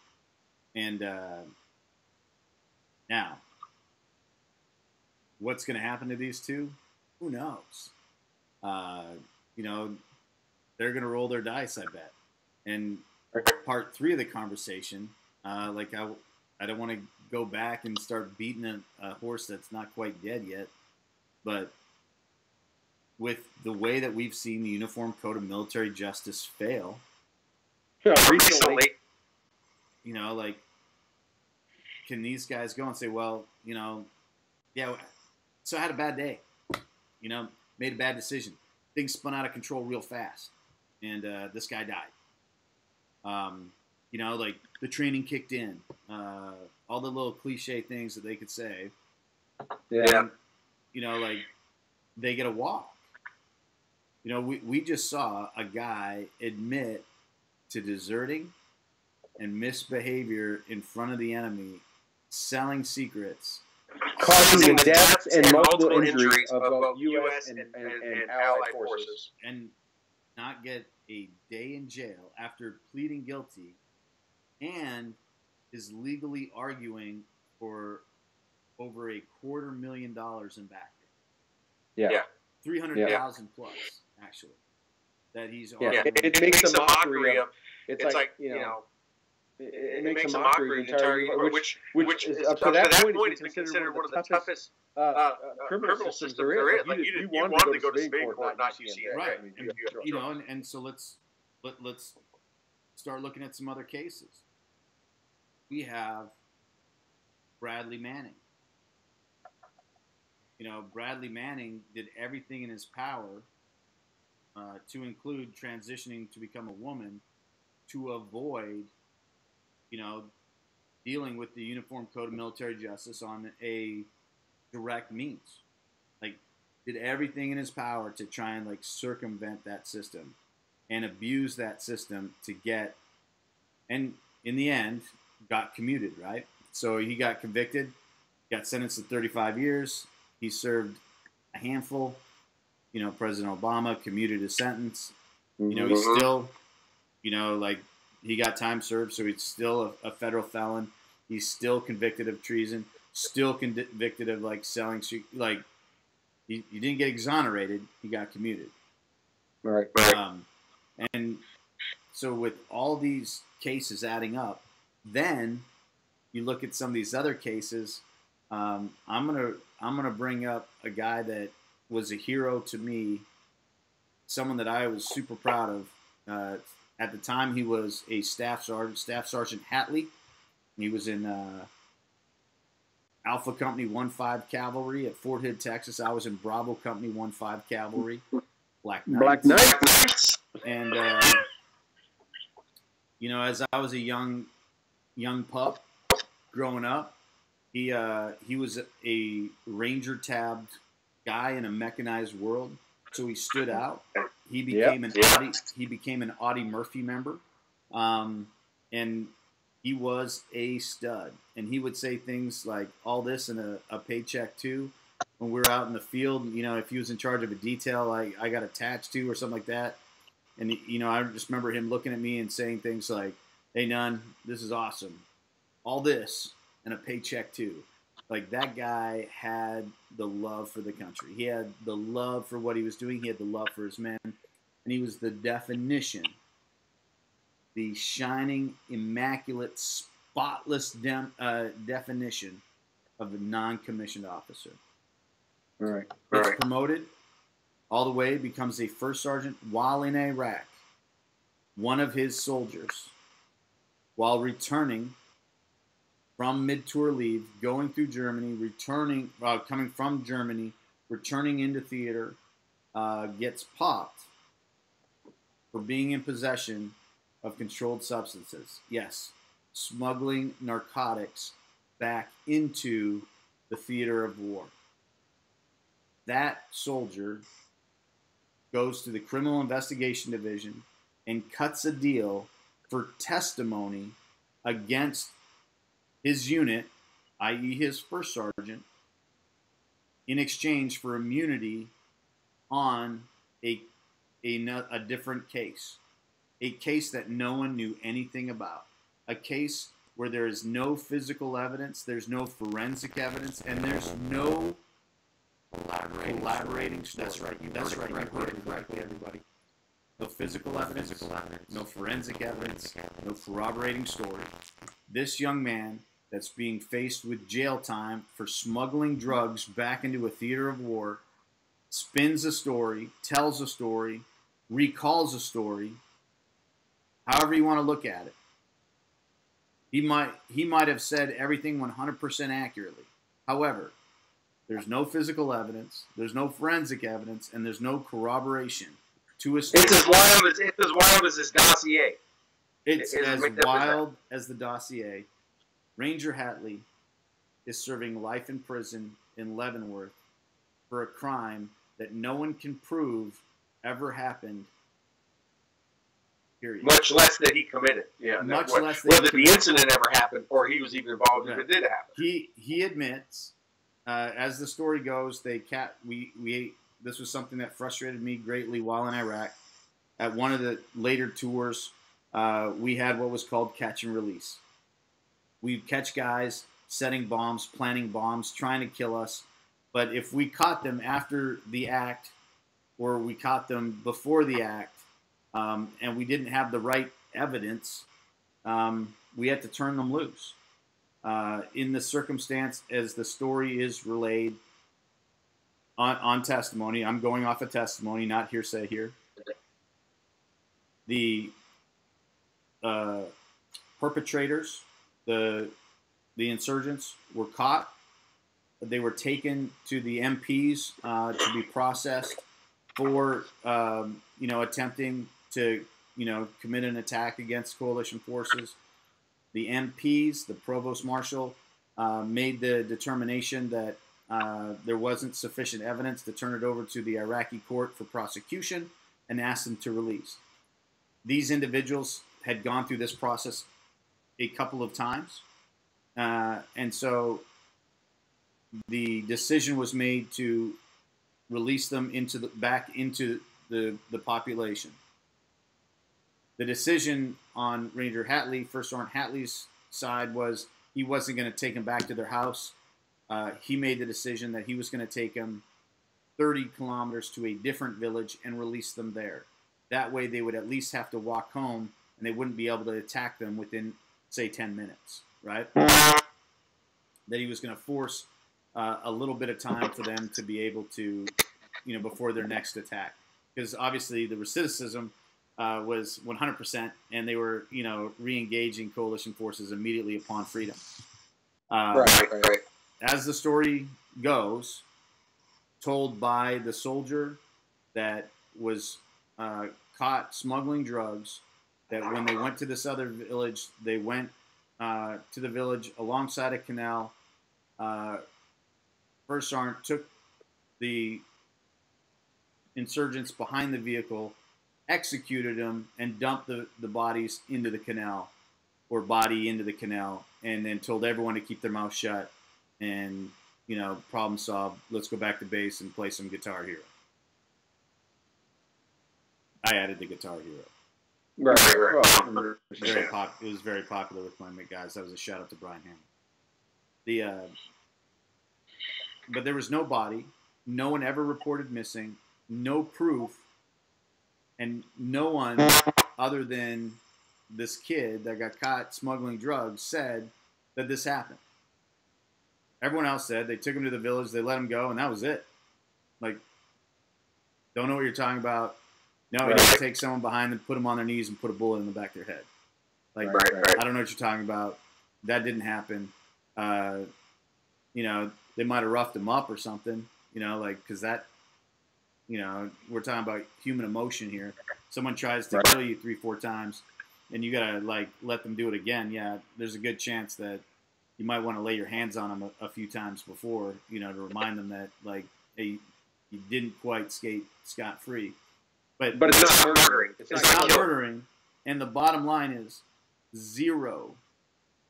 And now, what's going to happen to these 2? Who knows? They're going to roll their dice, I bet. And part 3 of the conversation, I don't want to go back and start beating a horse that's not quite dead yet, but with the way that we've seen the Uniform Code of Military Justice fail, recently, can these guys go and say, well, so I had a bad day, made a bad decision. Things spun out of control real fast, and this guy died. The training kicked in, all the little cliche things that they could say. Yeah. And, they get a walk. We just saw a guy admit to deserting and misbehavior in front of the enemy, selling secrets, causing the deaths and multiple injuries of both U.S. and allied forces, and not get a day in jail after pleading guilty, and is legally arguing for over $250,000 in back pay. Yeah. 300,000 plus, actually. That he's arguing. It makes a mockery of. It's like It makes a mockery of the entire which is, up to that point is considered one of the toughest criminal systems there is. Like you wanted to go to Supreme Court, not UCLA. Right. And so let's start looking at some other cases. We have Bradley Manning. Bradley Manning did everything in his power to include transitioning to become a woman to avoid, the dealing with the Uniform Code of Military Justice on a direct means. Like, did everything in his power to try and like circumvent that system and abuse that system to get, and in the end, got commuted, right? So he got convicted, got sentenced to 35 years. He served a handful. You know, President Obama commuted his sentence. You know, he's still, you know, like he got time served, so he's still a federal felon. He's still convicted of treason, still convicted of like selling, like he didn't get exonerated, he got commuted. Right. And so with all these cases adding up, then you look at some of these other cases. I'm gonna bring up a guy that was a hero to me, someone that I was super proud of. At the time, he was a Staff Sergeant Hatley. He was in Alpha Company 1-5 Cavalry at Fort Hood, Texas. I was in Bravo Company 1-5 Cavalry, Black Knights. And you know, as I was a young pup growing up, he was a Ranger tabbed guy in a mechanized world, so he stood out. He became an Audie Murphy member, and he was a stud. And he would say things like, "All this and a paycheck too." When we were out in the field, you know, if he was in charge of a detail, I got attached to or something like that. And you know, I just remember him looking at me and saying things like, "Hey, Nunn, this is awesome. All this and a paycheck too." Like, that guy had the love for the country. He had the love for what he was doing. He had the love for his men. And he was the definition, the shining, immaculate, spotless definition of a non-commissioned officer. Right. Gets promoted all the way, becomes a first sergeant while in Iraq. One of his soldiers, while returning from mid-tour leave, going through Germany, coming from Germany, returning into theater, gets popped for being in possession of controlled substances. Yes, smuggling narcotics back into the theater of war. That soldier goes to the Criminal Investigation Division and cuts a deal for testimony against his unit, i.e. his first sergeant, in exchange for immunity on a different case. A case that no one knew anything about. A case where there is no physical evidence, there's no forensic evidence, and there's no collaborating story. That's right, you heard it correctly, everybody. No physical evidence, no forensic evidence, no corroborating story. This young man that's being faced with jail time for smuggling drugs back into a theater of war spins a story, tells a story, recalls a story, however you want to look at it. He might have said everything 100% accurately. However, there's no physical evidence, there's no forensic evidence, and there's no corroboration to his story. It's as wild as his dossier. It's as wild as the dossier. Ranger Hatley is serving life in prison in Leavenworth for a crime that no one can prove ever happened. Period. Much less that he committed. Yeah. Less whether the incident ever happened or he was even involved if it did happen. He admits, as the story goes, this was something that frustrated me greatly while in Iraq. At one of the later tours, we had what was called catch and release. We'd catch guys setting bombs, planting bombs, trying to kill us. But if we caught them after the act, or we caught them before the act, and we didn't have the right evidence, we had to turn them loose. In the circumstance, as the story is relayed on testimony, I'm going off of testimony, not hearsay here. The perpetrators, the insurgents, were caught. They were taken to the MPs to be processed for attempting to commit an attack against coalition forces. The MPs, the provost marshal, made the determination that there wasn't sufficient evidence to turn it over to the Iraqi court for prosecution and asked them to release. These individuals had gone through this process a couple of times, and so the decision was made to release them back into the population. The decision on Ranger Hatley, First Sergeant Hatley's side, was he wasn't going to take them back to their house. He made the decision that he was going to take them 30 kilometers to a different village and release them there. That way they would at least have to walk home and they wouldn't be able to attack them within, say, 10 minutes, right? That he was going to force a little bit of time for them to be able to, before their next attack. Because obviously the recidivism was 100%, and they were, re-engaging coalition forces immediately upon freedom. Right. As the story goes, told by the soldier that was caught smuggling drugs, that when they went to this other village, they went to the village alongside a canal. First Sergeant took the insurgents behind the vehicle, executed them, and dumped the bodies into the canal, or body into the canal, and then told everyone to keep their mouth shut and, problem solved. Let's go back to base and play some Guitar Hero. I added the Guitar Hero. Right. It was very popular with my guys. That was a shout out to Brian Hammond. But there was no body. No one ever reported missing. No proof. And no one other than this kid that got caught smuggling drugs said that this happened. Everyone else said they took him to the village, they let him go, and that was it. Like, don't know what you're talking about. No, you need to take someone behind them, put them on their knees, and put a bullet in the back of their head. Like, I don't know what you're talking about. That didn't happen. They might have roughed him up or something, because that, we're talking about human emotion here. Someone tries to kill you 3-4 times, and you got to, let them do it again. Yeah, there's a good chance that you might want to lay your hands on them a few times before, to remind them that, hey, you didn't quite skate scot-free. But it's not murdering. It's not murdering. And the bottom line is zero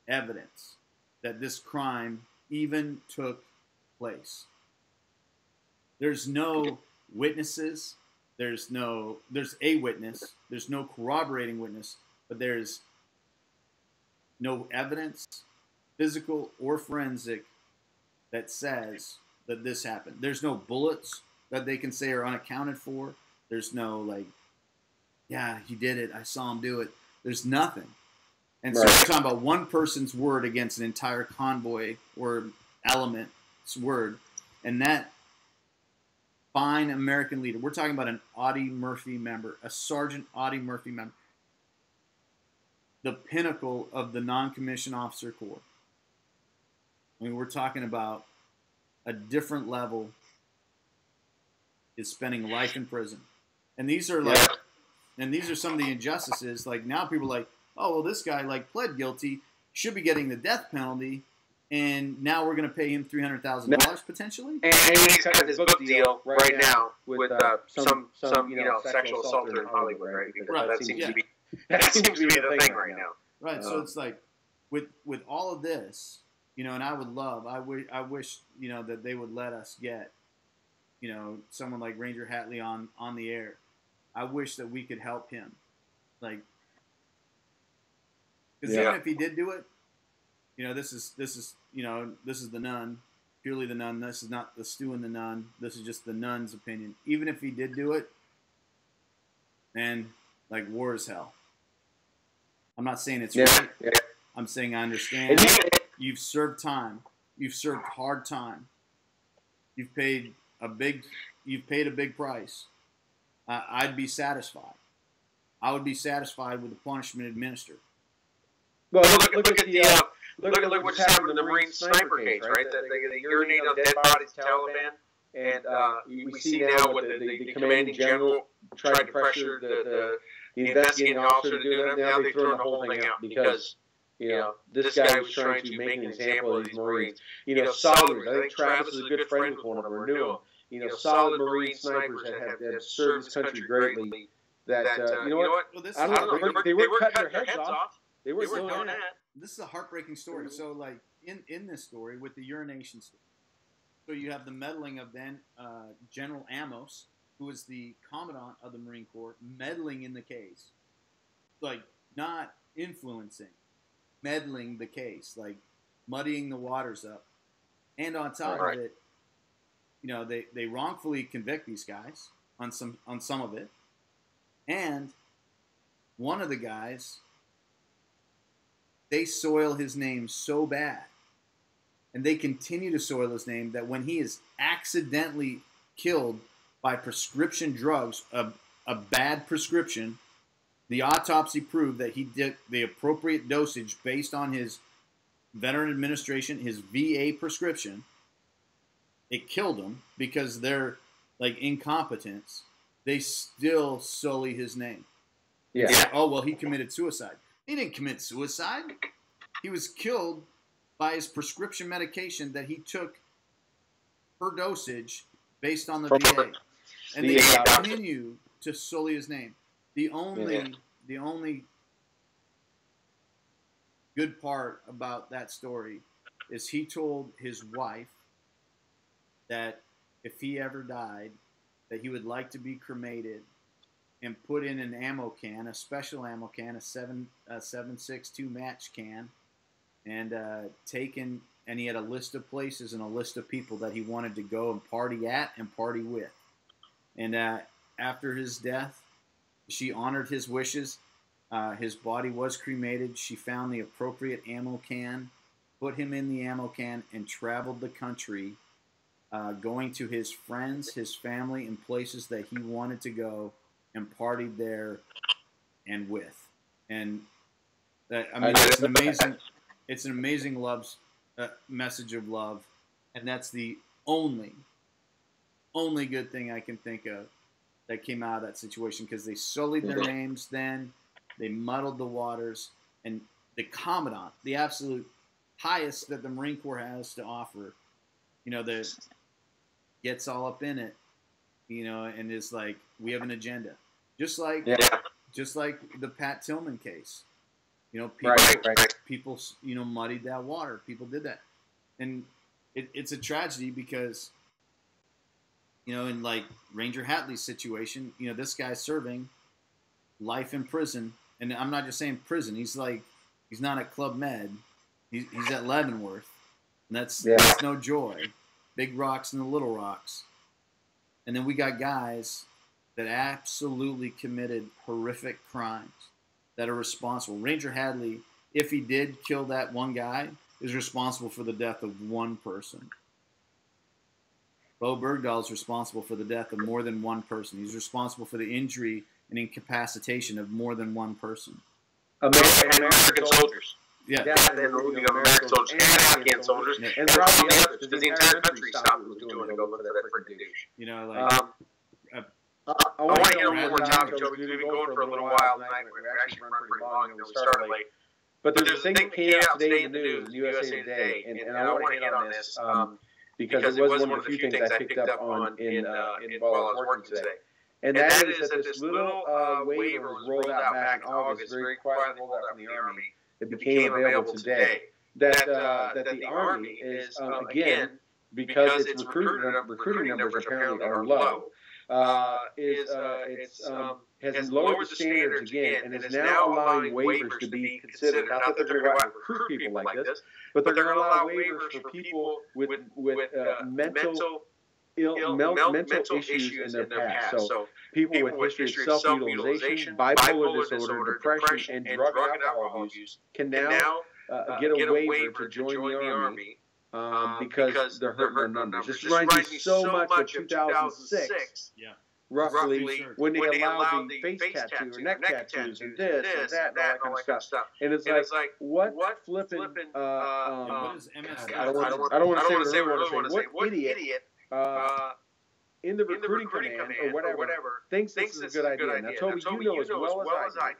evidence that this crime even took place. There's no witnesses. There's a witness. There's no corroborating witness, but there's no evidence, physical or forensic, that says that this happened. There's no bullets that they can say are unaccounted for. There's no yeah, he did it. I saw him do it. There's nothing. And so we're talking about one person's word against an entire convoy or element's word. And that fine American leader, we're talking about an Audie Murphy member, a Sergeant Audie Murphy member, the pinnacle of the non-commissioned officer corps. I mean, we're talking about a different level, is spending life in prison. And these are and these are some of the injustices. Now people are oh, well, this guy pled guilty, should be getting the death penalty, and now we're going to pay him $300,000 potentially. And he's got this book deal right now with some sexual assaulter in Hollywood, right? Because that seems to be the thing right now. Right. So it's with all of this, and I wish that they would let us get someone like Ranger Hatley on the air. I wish that we could help him, because even if he did do it, this is the Nunn, purely the Nunn. This is not the Stu and the Nunn. This is just the Nunn's opinion. Even if he did do it, man, war is hell. I'm not saying it's right. Yeah. I'm saying I understand. You've served time. You've served hard time. You've paid a big price. I'd be satisfied. I would be satisfied with the punishment administered. Well, look at what just happened in the Marine sniper case, right? They urinate on dead bodies, Taliban, and we see now what the commanding general tried to pressure the investigating officer to do that. Now they've thrown the whole thing out because this guy was trying to make an example of these Marines. Solid Marines. I think Travis is a good friend with one of them, or knew him. Solid Marine snipers that have served this country greatly. That, you know what? Well, I don't know. They weren't cutting their heads off. They weren't doing that. This is a heartbreaking story. So, like, in this story, with the urination story, so you have the meddling of then General Amos, who is the commandant of the Marine Corps, meddling in the case. Like, not influencing, meddling the case, like muddying the waters up. And on top of it, they wrongfully convict these guys on some of it. And one of the guys, they soil his name so bad, and they continue to soil his name, that when he is accidentally killed by prescription drugs, a bad prescription, the autopsy proved that he did the appropriate dosage based on his Veteran Administration, his VA prescription. It killed him because they're like incompetence. They still sully his name. Yeah. Like, oh, well, he committed suicide. He didn't commit suicide. He was killed by his prescription medication that he took per dosage based on the VA. And they continue to sully his name. The only good part about that story is he told his wife that if he ever died, that he would like to be cremated and put in an ammo can, a special ammo can, a 7.62 match can, and and he had a list of places and a list of people that he wanted to go and party at and party with. And after his death, she honored his wishes. His body was cremated. She found the appropriate ammo can, put him in the ammo can, and traveled the country, going to his friends, his family, and places that he wanted to go, and partied there and with. And that, I mean, it's an amazing message of love, and that's the only good thing I can think of that came out of that situation, because they sullied their names then, they muddled the waters, and the commandant, the absolute highest that the Marine Corps has to offer, that gets all up in it, and is like, we have an agenda. Just like the Pat Tillman case. People muddied that water. People did that. And it's a tragedy because, in like Ranger Hatley's situation, this guy's serving life in prison. And I'm not just saying prison. He's not at Club Med. He's at Leavenworth. And that's no joy. Big rocks and the little rocks. And then we got guys that absolutely committed horrific crimes that are responsible. Ranger Hadley, if he did kill that one guy, is responsible for the death of one person. Bo Bergdahl is responsible for the death of more than one person. He's responsible for the injury and incapacitation of more than one person. American soldiers. Yeah. American soldiers and Afghan soldiers. Yeah. And probably others, because the entire country stopped what it was doing to go look for that freaking douche. I want to get one more topic, Joe, because we've been going for a little while tonight. We're actually running pretty long. We started late. But there's a thing that came out today in the news, USA Today, and I want to hit on this because it was one of the few things I picked up on while I was working today. And that is that this little waiver was rolled out back in August, very quietly rolled out from the Army. It became available today. That the Army is, again, because its recruiting numbers apparently are low, has lowered the standards again and is now allowing waivers to be considered. Not that they're going to go out and recruit people like this, but they're going to allow waivers for people with mental issues in their past. So people with history of self-mutilation, bipolar disorder, depression, and drug and alcohol use can now get a waiver to join the Army because they're hurting their numbers. This reminds me so much of 2006. Yeah. Roughly, when they allowed the face tattoo or neck tattoos and this and that and all that kind of stuff. And it's like, what flipping, what is MS? I don't want to say what I really want to say. What idiot in the recruiting command or whatever thinks this is a good idea? Now, Toby, you know as well as I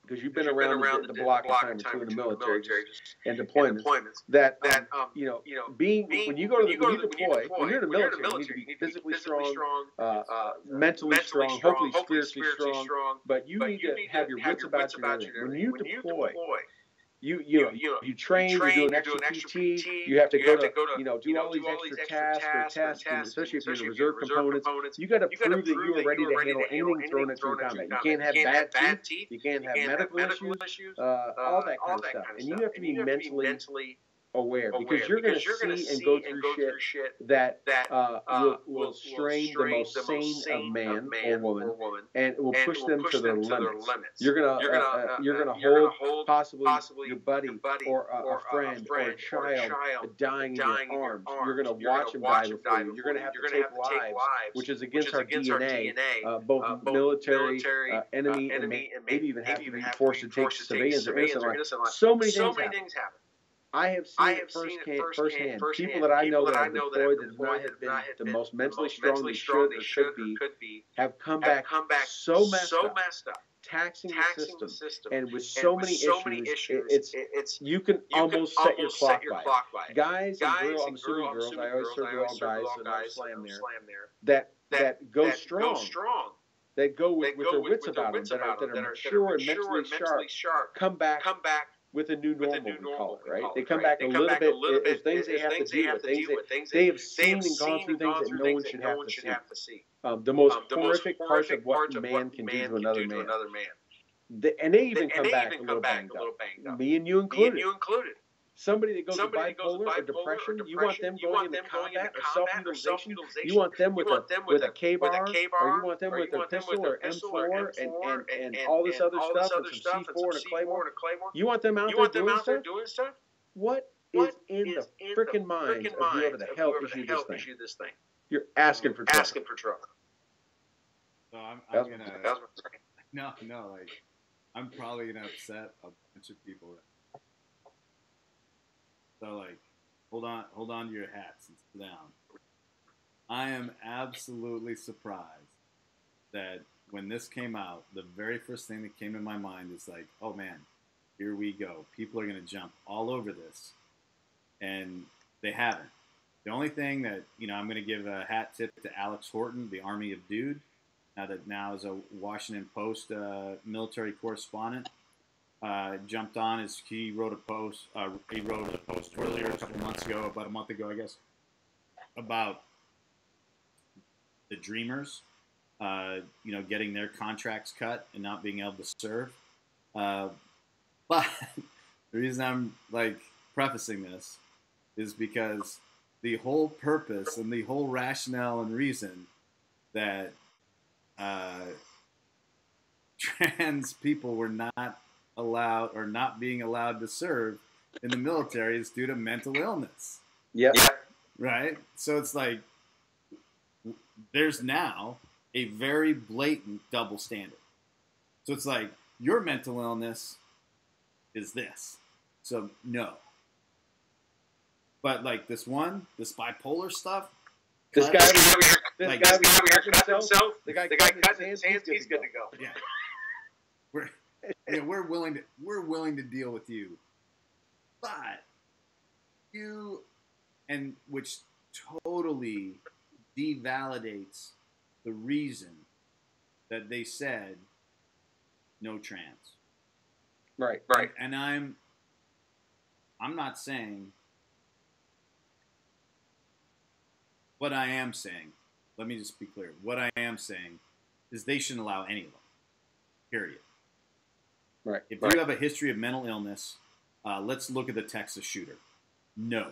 do because you've been around the block a time or two in the military and deployments. That being when you deploy, when you're in the military, you need to be physically strong, mentally strong, hopefully spiritually strong. But you need to have your wits about you. When you deploy, you train, you're doing extra PT, you have to go to do all these extra tasks or tests, and especially if you're in the reserve components, you got to prove that you are ready to handle anything thrown at you in combat. You can't have bad teeth, you can't have medical issues, all that kind of stuff, and you have to be mentally aware, because you're going to see and go through shit that will strain the most sane of man or woman, and it will push them to their limits. You're gonna hold possibly your buddy or a friend or a child dying in your arms. You're gonna watch them die before you. You're gonna have to take lives, which is against our DNA, both military, enemy, and maybe even have to be forced to take civilians or innocent lives. So many things happen. I have seen it firsthand. People that I know that have deployed that have not been the most mentally strong they should or could be have come back so messed up, taxing the system, and with so many issues, you can almost set your clock by it. Guys and girls, I'm assuming girls, I always serve all guys, so no slam there, that go strong, that go with their wits about them, that are mature and mentally sharp, come back with a new normal, we call it, right? They come back a little bit. There's things they have to deal with. They have seen and gone through things that no one should have to see. The most horrific parts of what man can do to another man. And they even come back a little banged up. Me and you included. Somebody that goes to bipolar or depression, you want them going into combat or self-mutilization? You want them with a K-bar, or you want them with a pistol or M4 and all this other stuff, and some C4 and a Claymore? You want them out there doing stuff? What is in the freaking minds of whoever the hell issued this thing? You're asking for trouble. So I'm gonna like I'm probably gonna upset a bunch of people. So like, hold on to your hats and sit down. I am absolutely surprised that when this came out, the very first thing that came to my mind is like, oh man, here we go. People are gonna jump all over this, and they haven't. The only thing that I'm gonna give a hat tip to Alex Horton, the Army of Dude, now is a Washington Post military correspondent. Jumped on as he wrote a post. He wrote a post earlier, about a month ago, I guess, about the Dreamers, getting their contracts cut and not being able to serve. But the reason I'm like prefacing this is because the whole purpose and the whole rationale and reason that trans people were not allowed or not being allowed to serve in the military is due to mental illness. Yep. Right? So it's like there's now a very blatant double standard. So it's like your mental illness is this. So no. But like this bipolar stuff, this guy himself, the guy cutting his hands, he's good to go. Yeah. We're willing to deal with you, but which totally devalidates the reason that they said no trans. Right. And I'm not saying. What I am saying, let me just be clear. What I am saying is they shouldn't allow any of them. Period. Right. If you have a history of mental illness, let's look at the Texas shooter. No.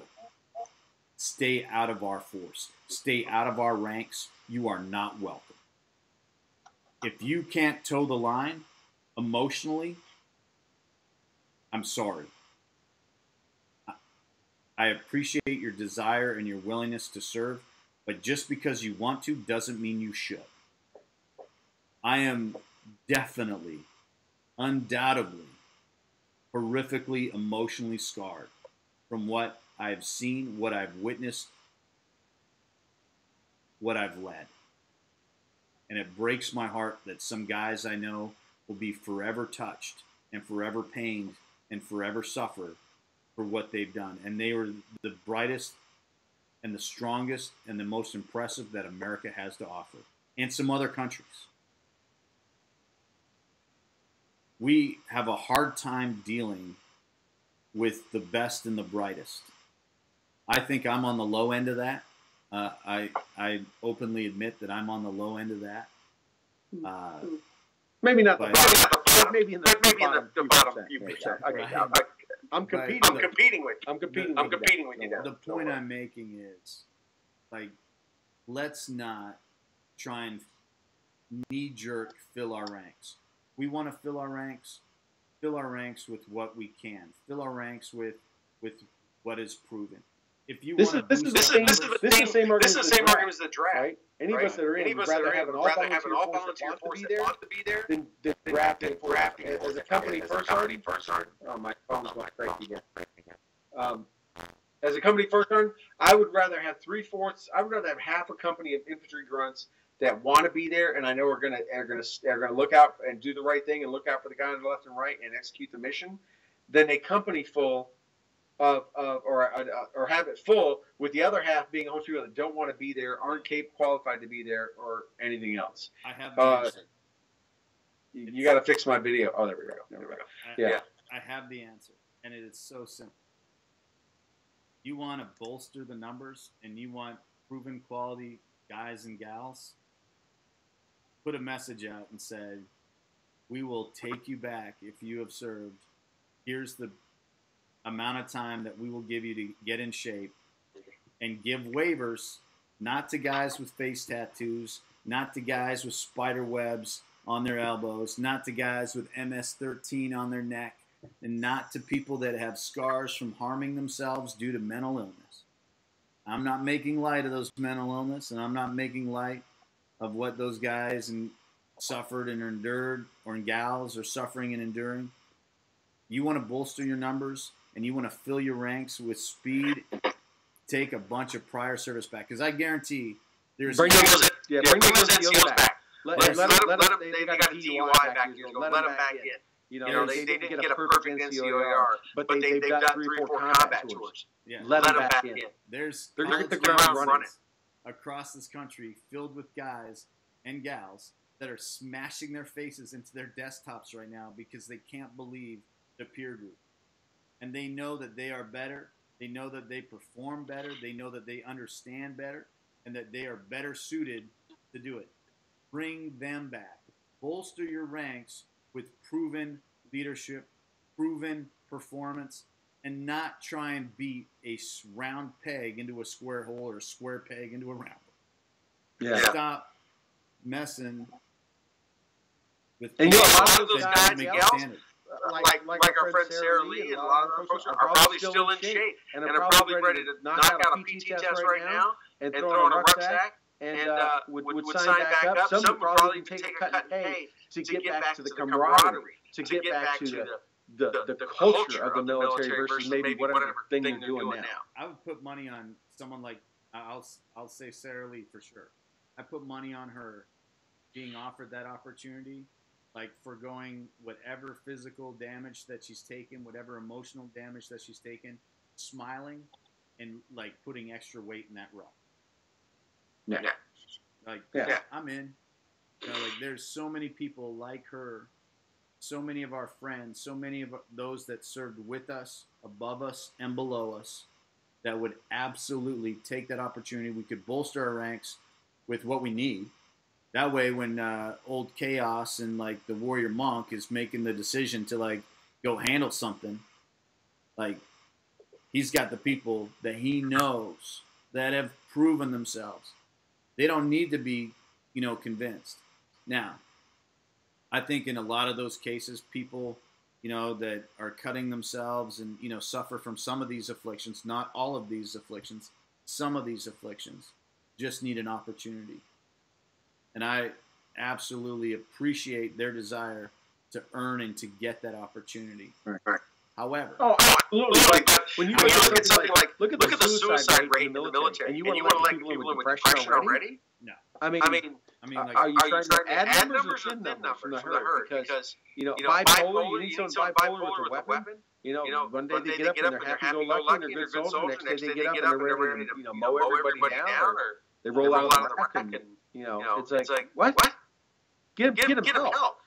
Stay out of our force. Stay out of our ranks. You are not welcome. If you can't toe the line emotionally, I'm sorry. I appreciate your desire and your willingness to serve, but just because you want to doesn't mean you should. I am definitely, undoubtedly, horrifically, emotionally scarred from what I've seen, what I've witnessed, what I've led. And it breaks my heart that some guys I know will be forever touched and forever pained and forever suffer for what they've done. And they were the brightest and the strongest and the most impressive that America has to offer, and some other countries. We have a hard time dealing with the best and the brightest. I think I'm on the low end of that. I openly admit that I'm on the low end of that. Maybe not but, the bottom, but maybe in the bottom few percent. Okay, right. I'm competing with you now. The point I'm making is, like, let's not try and knee-jerk fill our ranks. We want to fill our ranks with what we can. Fill our ranks with what is proven. If you this want is the same argument as the draft. Right? Any of us that are in, would rather have an all-volunteer force that wants to be there than drafting as a company first sergeant. Oh, my phone's going crazy again. As a company first sergeant, I would rather have 3/4. I would rather have half a company of infantry grunts that want to be there, and I know are gonna look out and do the right thing and look out for the guy on the left and right and execute the mission, than a company full or have it full with the other half being a whole people that don't want to be there, aren't qualified to be there, or anything else. I have the answer. You got to fix my video. Oh, there we go. I have the answer, and it is so simple. You want to bolster the numbers, and you want proven quality guys and gals, put a message out and say, we will take you back if you have served. Here's the amount of time that we will give you to get in shape, and give waivers, not to guys with face tattoos, not to guys with spider webs on their elbows, not to guys with MS-13 on their neck, and not to people that have scars from harming themselves due to mental illness. I'm not making light of those mental illness, and I'm not making light of what those guys suffered and endured, or gals are suffering and enduring. You want to bolster your numbers, and you want to fill your ranks with speed, take a bunch of prior service back. Because I guarantee there's... Bring those NCOs back. Let them, they got a DUI back years ago. Let them back in. You know, they didn't get a perfect NCOER, but they've done 3 or 4 combat tours. Yeah. Let them back in. They're the ground running across this country filled with guys and gals that are smashing their faces into their desktops right now because they can't believe the peer group. And they know that they are better. They know that they perform better. They know that they understand better, and that they are better suited to do it. Bring them back. Bolster your ranks with proven leadership, proven performance, and not try and beat a round peg into a square hole or a square peg into a round hole. Yeah. Stop messing with and you know, a lot of those guys and gals, like our friend Sarah Lee and a lot of other folks are probably still in shape and are probably ready to knock out a PT test right now and throw in a rucksack and would sign back up. Some would probably take a cut in pay to get back to the camaraderie, to get back to the culture of the military versus maybe whatever thing they're doing now. I would put money on someone like, I'll say Sarah Lee for sure. I put money on her being offered that opportunity, like foregoing whatever physical damage that she's taken, whatever emotional damage that she's taken, smiling and like putting extra weight in that row. Yeah. Like, I'm in. You know, like, there's so many people like her, so many of our friends, so many of those that served with us, above us, and below us, that would absolutely take that opportunity. We could bolster our ranks with what we need. That way, when old Chaos and like the Warrior Monk is making the decision to like go handle something, like he's got the people that he knows that have proven themselves. They don't need to be, convinced. Now, I think in a lot of those cases, people, that are cutting themselves and, suffer from some of these afflictions, not all of these afflictions, some of these afflictions, just need an opportunity. And I absolutely appreciate their desire to earn and to get that opportunity. Right. However, absolutely. Like, when you look at something like, look at the suicide rate in the military, and you want to let people in with depression already? No. I mean, I mean, like, are you trying to add numbers or thin numbers from the herd? Because, bipolar, you need someone bipolar with a weapon. One day they get up and they're happy-go-lucky and they're good soldiers. Next day they get up and they're ready to mow everybody down, or they roll out of the rack and, it's like, what? Get them help.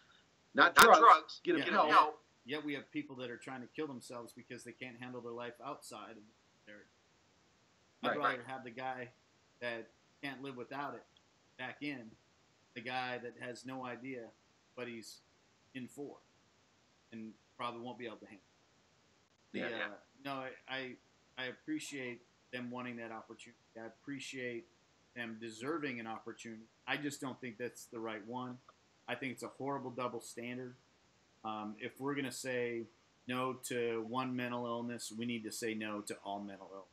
Not drugs. Get them help. Yet we have people that are trying to kill themselves because they can't handle their life outside of their. I'd rather have the guy that can't live without it back in, the guy that has no idea, but he's in for, and probably won't be able to handle. No, I appreciate them wanting that opportunity. I appreciate them deserving an opportunity. I just don't think that's the right one. I think it's a horrible double standard. If we're going to say no to one mental illness, we need to say no to all mental illness.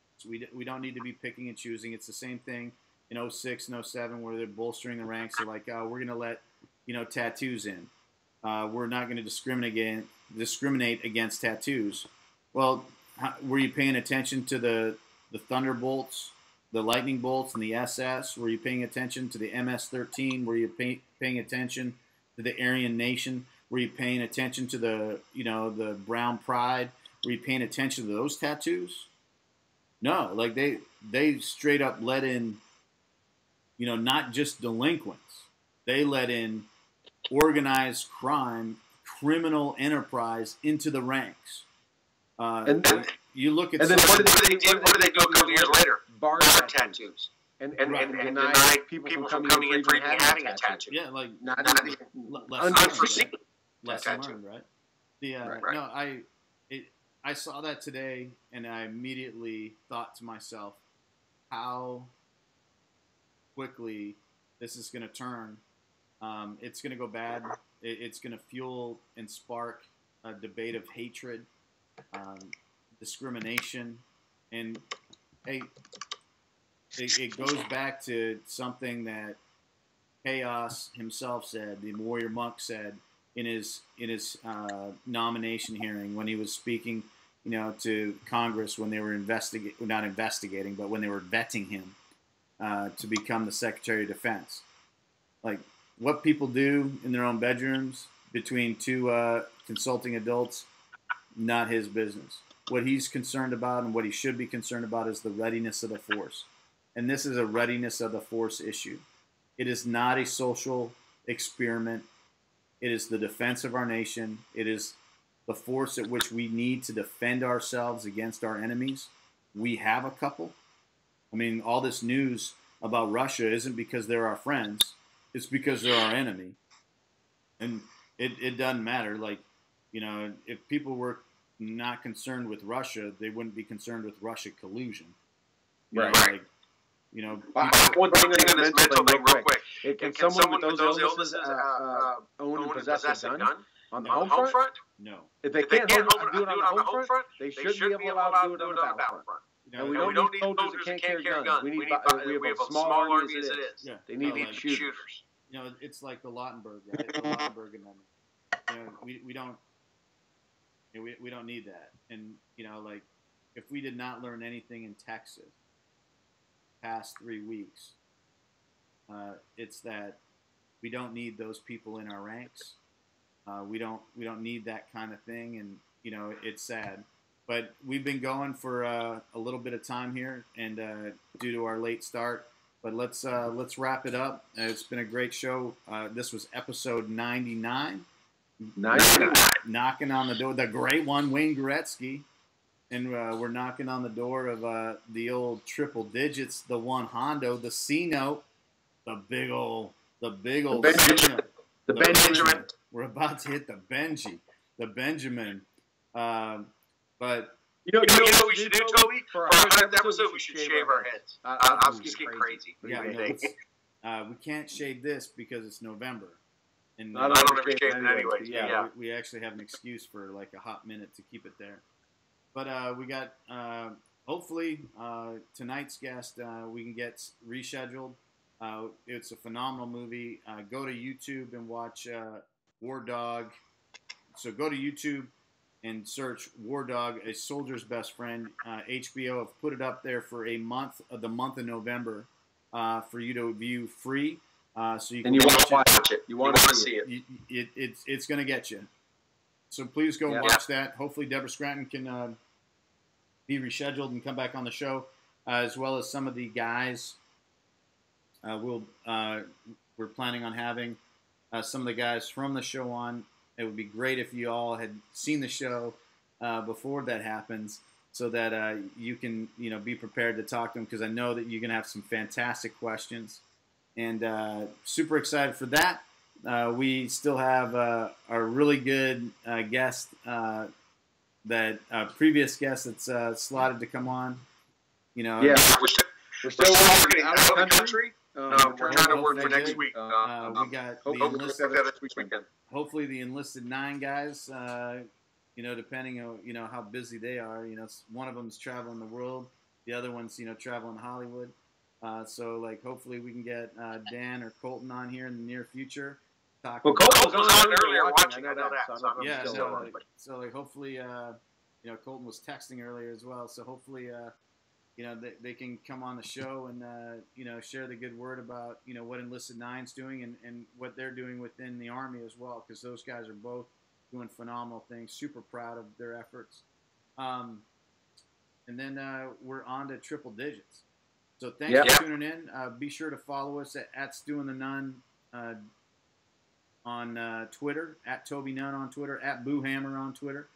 We don't need to be picking and choosing. It's the same thing in 06 and 07 where they're bolstering the ranks. They're like, oh, we're going to let tattoos in. We're not going to discriminate against tattoos. Well, were you paying attention to the Thunderbolts, the Lightning Bolts, and the SS? Were you paying attention to the MS-13? Were you paying attention to the Aryan Nation? Were you paying attention to the Brown Pride? Were you paying attention to those tattoos? No, like they straight up let in, not just delinquents. They let in organized crime, criminal enterprise into the ranks. And you look at. And then what did they do a couple years later? Bar tattoos. And deny people from coming in for even having a tattoo. Yeah, like not unforeseen. Lesson tattoo. learned, right? No, I saw that today, and I immediately thought to myself, how quickly this is going to turn. It's going to go bad. It's going to fuel and spark a debate of hatred, discrimination, and it goes back to something that Chaos himself said, the Warrior Monk said in his nomination hearing when he was speaking, to Congress when they were not investigating, but when they were vetting him to become the Secretary of Defense. Like, what people do in their own bedrooms between two consulting adults, not his business. What he's concerned about and what he should be concerned about is the readiness of the force. And this is a readiness of the force issue. It is not a social experiment. It is the defense of our nation. It is the force at which we need to defend ourselves against our enemies. We have a couple. I mean, all this news about Russia isn't because they're our friends. It's because they're our enemy. And it doesn't matter. Like, if people were not concerned with Russia, they wouldn't be concerned with Russia collusion. Right. One thing on this mental thing real quick. Can someone with those illnesses own and possess a gun on the home front? No. If they can't do it on the home front, they should be allowed to do it on the battlefront. And we don't need soldiers that can't carry guns. We have a small army as it is. Yeah. They need shooters. It's like the Lautenberg, right? The Lautenberg Amendment. We don't. We don't need that. And like, if we did not learn anything in Texas past 3 weeks, it's that we don't need those people in our ranks. We don't need that kind of thing, and it's sad. But we've been going for a little bit of time here, and due to our late start. But let's wrap it up. It's been a great show. This was episode 99. Knocking on the door, the great one, Wayne Gretzky. And we're knocking on the door of the old triple digits, the one Hondo, the C note, the big old Benjamin. The Benjamin. We're about to hit the Benjamin. But you know what we should do, Toby? For our 100th episode, we should shave our heads. I'm just getting crazy. We can't shave this because it's November. And I don't ever shave it anyway. Yeah. We actually have an excuse for like a hot minute to keep it there. But we got, hopefully, tonight's guest we can get rescheduled. It's a phenomenal movie. Go to YouTube and watch War Dog. So go to YouTube and search War Dog, A Soldier's Best Friend. HBO have put it up there for the month of November for you to view free. So you and can you want to watch it. You want to see it. It's going to get you. So please go watch that. Hopefully Deborah Scranton can be rescheduled and come back on the show, as well as some of the guys. We're planning on having some of the guys from the show on. It would be great if you all had seen the show before that happens, so that you can be prepared to talk to them, because I know that you're going to have some fantastic questions, and super excited for that. We still have a really good guest, that previous guest that's slotted to come on. We're still working out of the country. We're trying to work for next week. We got hopefully the enlisted 9 guys. Depending on how busy they are. One of them's traveling the world, the other one's traveling Hollywood. So hopefully we can get Dan or Colton on here in the near future. Colton was on earlier watching. I know that. So hopefully Colton was texting earlier as well. So hopefully they can come on the show and share the good word about what Enlisted Nine's doing and what they're doing within the Army as well, because those guys are both doing phenomenal things. Super proud of their efforts. And then we're on to triple digits. So thanks for tuning in. Be sure to follow us at Stu and the Nunn on Twitter, at Toby Nunn on Twitter, at Boo Hammer on Twitter.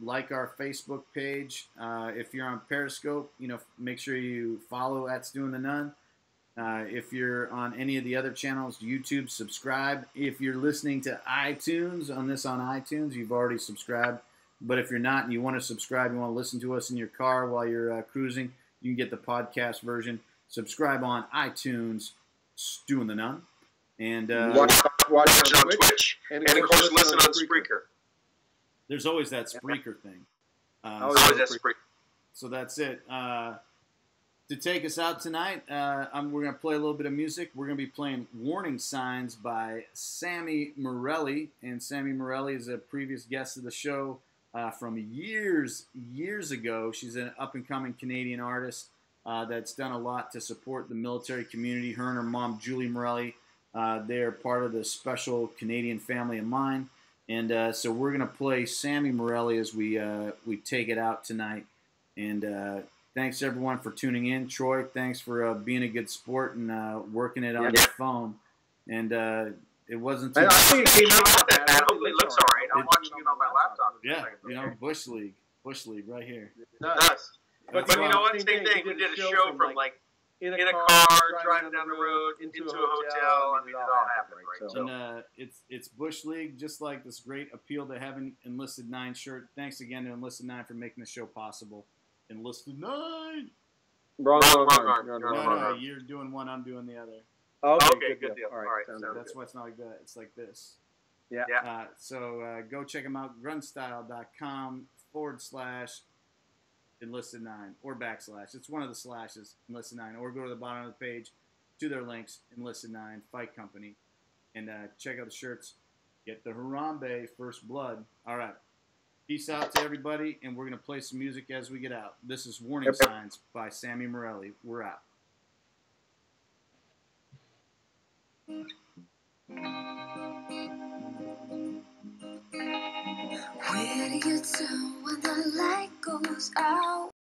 Like our Facebook page. If you're on Periscope, make sure you follow at Stu and the Nunn. If you're on any of the other channels, YouTube, subscribe. If you're listening to iTunes, on iTunes, you've already subscribed. But if you're not and you want to subscribe, you want to listen to us in your car while you're cruising, you can get the podcast version. Subscribe on iTunes, Stu and the Nunn. And watch it on Twitch. And of course, listen on Spreaker. There's always that Spreaker thing. So that's it. To take us out tonight, we're going to play a little bit of music. We're going to be playing Warning Signs by Sammy Morelli. And Sammy Morelli is a previous guest of the show from years ago. She's an up-and-coming Canadian artist that's done a lot to support the military community. Her and her mom, Julie Morelli, they're part of the special Canadian family of mine. And so we're going to play Sammy Morelli as we take it out tonight. And thanks, everyone, for tuning in. Troy, thanks for being a good sport and working it on your phone. And it wasn't too I think it came out that bad. It looks all right. I'm watching it on my laptop. Yeah, Bush League right here. It does. But you know what? Same thing. We did a show from in a car, driving down the road, into a hotel, and it all happened, right? So. And it's Bush League, just like this great appeal to having Enlisted 9 shirt. Thanks again to Enlisted 9 for making the show possible. Enlisted 9! Wrong. No, you're doing one, I'm doing the other. Okay, good deal. All right, that's why it's not like that. It's like this. Yeah. So go check them out, grunstyle.com /Enlisted 9 or / It's one of the slashes, Enlisted 9. Or go to the bottom of the page to their links, Enlisted 9 Fight Company, and check out the shirts. Get the Harambe First Blood. All right. Peace out to everybody, and we're going to play some music as we get out. This is Warning Signs by Sammy Morelli. We're out. Where do you turn when the light goes out?